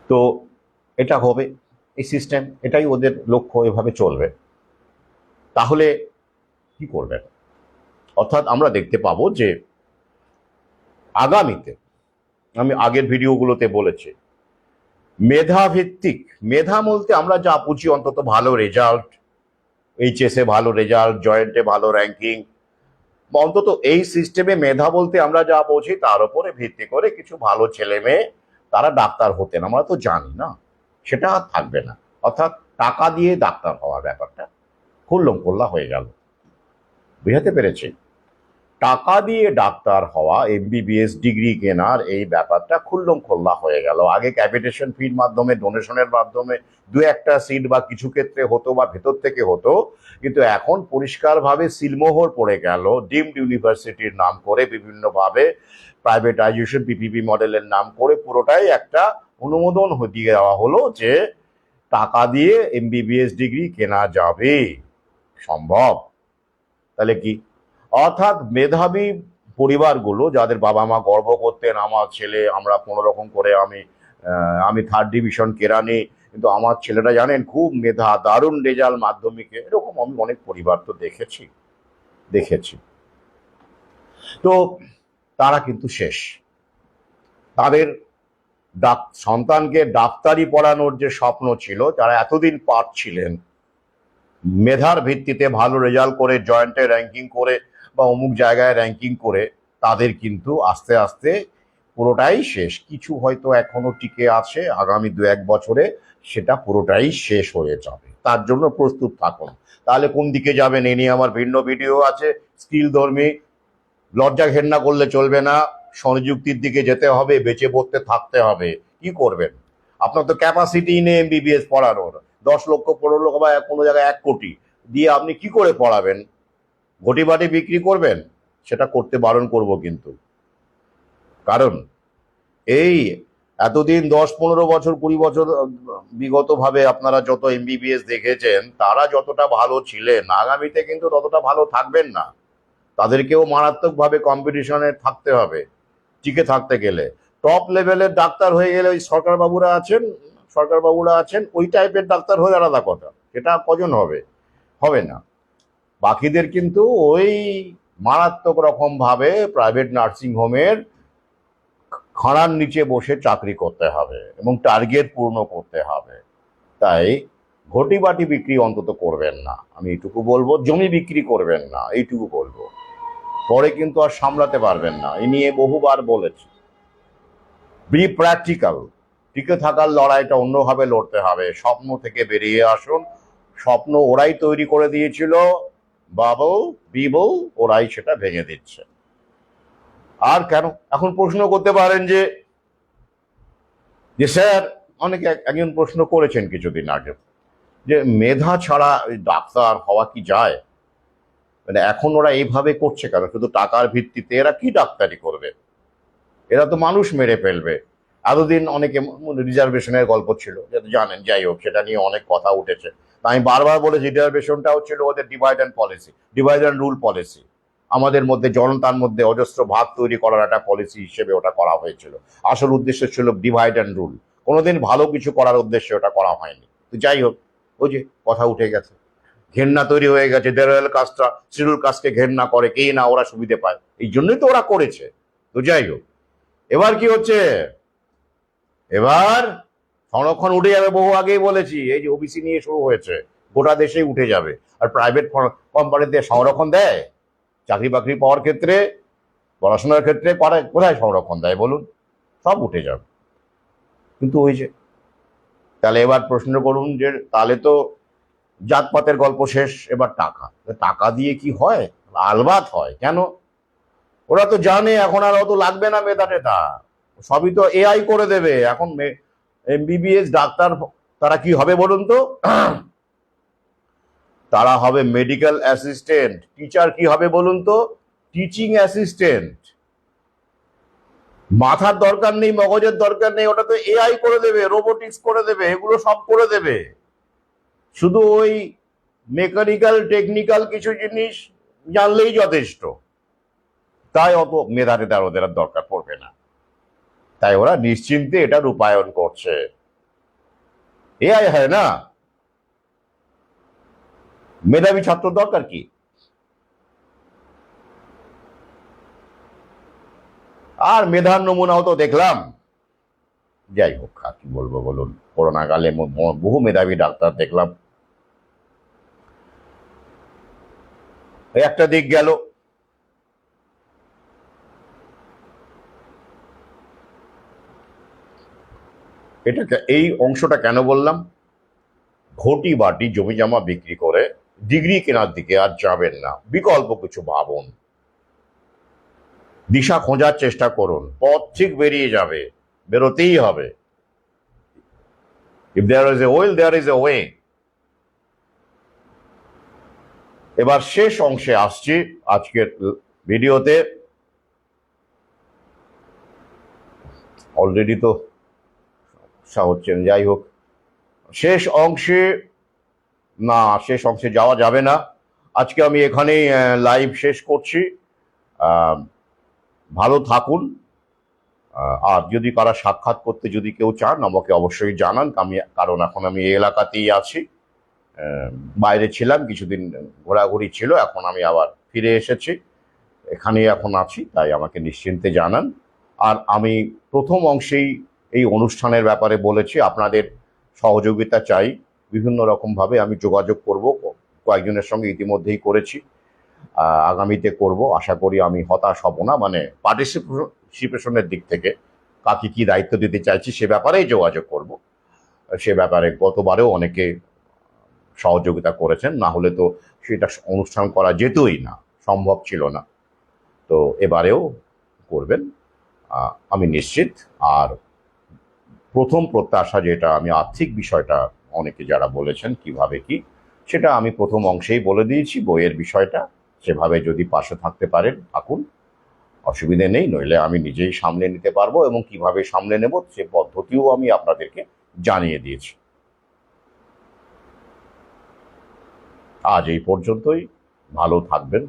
তো এটা হবে, এই সিস্টেম, এটাই ওদের লক্ষ্য, এভাবে চলবে। তাহলে কি করবেন? অর্থাৎ আমরা দেখতে পাবো যে আগামীতে, আমি আগের ভিডিওগুলোতে বলেছি, মেধা ভিত্তিক, মেধা বলতে আমরা যা বুঝি অন্তত ভালো রেজাল্ট, এইচএসে ভালো রেজাল্ট, জয়েন্টে ভালো র্যাঙ্কিং, অন্তত এই সিস্টেমে মেধা বলতে আমরা যা বুঝি তার উপরে ভিত্তি করে কিছু ভালো ছেলে মেয়ে তারা ডাক্তার হতেন, আমরা তো জানি না, সেটা আর থাকবে না। অর্থাৎ টাকা দিয়ে ডাক্তার হওয়ার ব্যাপারটা খুল্লম খোল্লা হয়ে গেল। বুঝাতে পেরেছি? টাকা দিয়ে ডাক্তার হওয়া, এমবিবিএস ডিগ্রি কেনার এই ব্যাপারটা খুল্লম খোল্লা হয়ে গেল। আগে ক্যাপিটেশন ফির মাধ্যমে, ডোনেশনের মাধ্যমে দু একটা সিট বা কিছু ক্ষেত্রে হতো বা ভেতর থেকে হতো, কিন্তু এখন পরিষ্কারভাবে সিলমোহর পড়ে গেল। ডিমড ইউনিভার্সিটির নাম করে বিভিন্নভাবে প্রাইভেটাইজেশন, পিপিপি মডেলের নাম করে পুরোটাই একটা অনুমোদন দিয়ে দেওয়া হলো যে টাকা দিয়ে এমবিবিএস ডিগ্রি কেনা যাবে, সম্ভব। তাহলে কি? অর্থাৎ মেধাবী পরিবারগুলো, যাদের বাবা মা গর্ব করতেন আমার ছেলে, আমরা কোনো রকম করে, আমি 3rd ডিভিশন কেরানি, কিন্তু আমার ছেলেটা জানেন খুব মেধা, দারুণ রেজাল্ট মাধ্যমিকে, এরকম আমি অনেক পরিবার তো দেখেছি। তো তারা কিন্তু শেষ। তাদের সন্তানকে ডাক্তারি পড়ানোর যে স্বপ্ন ছিল, যারা এতদিন পারছিলেন মেধার ভিত্তিতে ভালো রেজাল্ট করে, জয়েন্টে র্যাঙ্কিং করে বা অমুক জায়গায় র্যাঙ্কিং করে, তাদের কিন্তু আস্তে আস্তে পুরোটাই শেষ। কিছু হয়তো এখনো টিকে আছে, আগামী 2-1 বছরে সেটা পুরোটাই শেষ হয়ে যাবে। তার জন্য প্রস্তুত থাকুন। তাহলে কোন দিকে যাবেন এ নিয়ে আমার ভিন্ন ভিডিও আছে। স্কিল ধর্মী, লজ্জা ঘেন্না করলে চলবে না, সংযুক্তির দিকে যেতে হবে, বেঁচে পড়তে থাকতে হবে। কি করবেন? আপনার তো ক্যাপাসিটি নেই এমবিবিএস পড়ানোর। 10 লক্ষ, 15 লক্ষ বা কোনো জায়গায় 1 কোটি দিয়ে আপনি কি করে পড়াবেন? ঘটি বাটি বিক্রি করবেন? সেটা করতে বারণ করব কিন্তু। কারণ এই এতদিন 10-15 বছর, 20 বছর বিগতভাবে আপনারা যত এমবিবিএস দেখেছেন, তারা যতটা ভালো ছিলেন, আগামীতে কিন্তু ততটা ভালো থাকবেন না। তাদেরকেও মারাত্মকভাবে কম্পিটিশনে থাকতে হবে টিকে থাকতে গেলে। টপ লেভেলের ডাক্তার হয়ে গেলে ওই সরকারবাবুরা আছেন ওই টাইপের ডাক্তার হয়ে আলাদা কথা, সেটা কজন হবে না। বাকিদের কিন্তু ওই মারাত্মক রকম ভাবে প্রাইভেট নার্সিং হোমের খাড়ার নিচে বসে চাকরি করতে হবে এবং টার্গেট পূর্ণ করতে হবে। তাই ঘটি বাটি বিক্রি অন্তত করবেন না, আমি এইটুকু বলবো। জমি বিক্রি করবেন না, এইটুকু বলবো। পরে কিন্তু আর সামলাতে পারবেন না। এ নিয়ে বহুবার বলেছি। বি প্র্যাকটিক্যাল, টিকে থাকার লড়াইটা অন্যভাবে লড়তে হবে। স্বপ্ন থেকে বেরিয়ে আসুন। স্বপ্ন ওরাই তৈরি করে দিয়েছিল, বাবল বিবল, ওরাই সেটা ভেঙে দিচ্ছে। আর কেন? এখন প্রশ্ন করতে পারেন যে স্যার, অনেকে একজন প্রশ্ন করেছেন কিছুদিন আগে, যে মেধা ছাড়া ডাক্তার হওয়া কি যায়? মানে এখন ওরা এইভাবে করছে কেন? শুধু টাকার ভিত্তিতে এরা কি ডাক্তারি করবে? এরা তো মানুষ মেরে ফেলবে। এতদিন অনেকে রিজার্ভেশনের গল্প ছিল, যেটা জানেন। যাই হোক, সেটা নিয়ে অনেক কথা উঠেছে। আমি বারবার বলেছি, রিজার্ভেশনটাও ছিল ওদের ডিভাইড অ্যান্ড রুল পলিসি। আমাদের মধ্যে, জনতার মধ্যে অজস্র ভাগ তৈরি করার একটা পলিসি হিসেবে ওটা করা হয়েছিল। আসল উদ্দেশ্য ছিল ডিভাইড অ্যান্ড রুল। কোনোদিন ভালো কিছু করার উদ্দেশ্যে ওটা করা হয়নি। তো যাই হোক, ওই যে কথা উঠে গেছে, ঘেন্না তৈরি হয়ে গেছে। জেনারেল কাস্টটা শিডিউল কাস্টকে ঘেন্না করে, কে না ওরা সুবিধে পায়, এই জন্যই তো ওরা করেছে। তো যাই হোক, এবার কি হচ্ছে? এবার সংরক্ষণ উঠে যাবে, বহু আগেই বলেছি। এই যে ওবিসি নিয়ে শুরু হয়েছে, গোটা দেশেই উঠে যাবে। আর প্রাইভেট কোম্পানিতে সংরক্ষণ দেয়? চাকরি বাকরি পাওয়ার ক্ষেত্রে, পড়াশোনার ক্ষেত্রে কোথায় সংরক্ষণ দেয় বলুন? সব উঠে যাবে। কিন্তু ওই যে, তাহলে এবার প্রশ্ন করুন যে তাহলে তো জাতপাতের গল্প শেষ, এবার টাকা। টাকা দিয়ে কি হয়? আলবাত হয়। কেন? ওরা তো জানে এখন আর অত লাগবে না মেধা টেধা, সবই তো এআই করে দেবে। এখন এমবিবিএস ডাক্তার তারা কি হবে বলুন তো? তারা হবে মেডিকেল অ্যাসিস্ট্যান্ট। টিচার কি হবে বলুন তো? Teaching assistant. মাথার দরকার নেই, মগজের দরকার নেই, ওটা তো এআই করে দেবে, রোবোটিক্স করে দেবে, এগুলো সব করে দেবে। শুধু ওই মেকানিক্যাল টেকনিক্যাল কিছু জিনিস জানলেই যথেষ্ট। তাই অত মেধা টেধার ওদের আর দরকার পড়বে না। তাই ওরা নিশ্চিন্তে এটা রূপায়ণ করছে। এআই হয় না, মেধাবী ছাত্র দরকার কি? আর মেধার নমুনাও তো দেখলাম। যাই হোক, আর কি বলবো বলুন, করোনা কালে বহু মেধাবী ডাক্তার দেখলাম। একটা দিক গেল। এটা এই অংশটা কেন বললাম? ঘটি বাটি জমি জমা বিক্রি করে ডিগ্রি কেনার দিকে আর যাবেন না, বিকল্প কিছু ভাবুন, দিশা খোঁজার চেষ্টা করুন, পথ ঠিক বেরিয়ে যাবে, বেরোতেই হবে। If there is a will there is a way. এবার শেষ অংশে আসছি আজকের ভিডিওতে। অলরেডি তো হচ্ছেন, যাই হোক, শেষ অংশে শেষ অংশে যাওয়া যাবে না। আজকে আমি এখানেই লাইভ শেষ করছি। ভালো থাকুন। আর যদি কারা সাক্ষাৎ করতে যদি কেউ চান আমাকে অবশ্যই জানান। কারণ এখন আমি এই এলাকাতেই আছি, বাইরে ছিলাম কিছুদিন, ঘোরাঘুরি ছিল, এখন আমি আবার ফিরে এসেছি, এখানেই এখন আছি। তাই আমাকে নিশ্চিন্তে জানান। আর আমি প্রথম অংশেই এই অনুষ্ঠানের ব্যাপারে বলেছি, আপনাদের সহযোগিতা চাই। বিভিন্ন রকমভাবে আমি যোগাযোগ করব, কয়েকজনের সঙ্গে ইতিমধ্যেই করেছি, আগামীতে করব। আশা করি আমি হতাশ হব না। মানে পার্টিসিপেশনের দিক থেকে কাকে কি দায়িত্ব দিতে চাইছি সে ব্যাপারেই যোগাযোগ করব। সে ব্যাপারে গতবারেও অনেকে সহযোগিতা করেছেন, না হলে তো সেটা অনুষ্ঠান করা যেতই না, সম্ভব ছিল না। তো এবারেও করবেন আমি নিশ্চিত। আর প্রথম প্রত্যাশা যেটা, আমি আর্থিক বিষয়টা অনেকে যারা বলেছেন কিভাবে কি, সেটা আমি প্রথম অংশেই বলে দিয়েছি। বইয়ের বিষয়টা সেভাবে যদি পাশে থাকতে পারেন থাকুন, অসুবিধে নেই। নইলে আমি নিজেই সামলে নিতে পারবো, এবং কিভাবে সামলে নেব সে পদ্ধতিও আমি আপনাদেরকে জানিয়ে দিয়েছি। আজ এই পর্যন্তই। ভালো থাকবেন।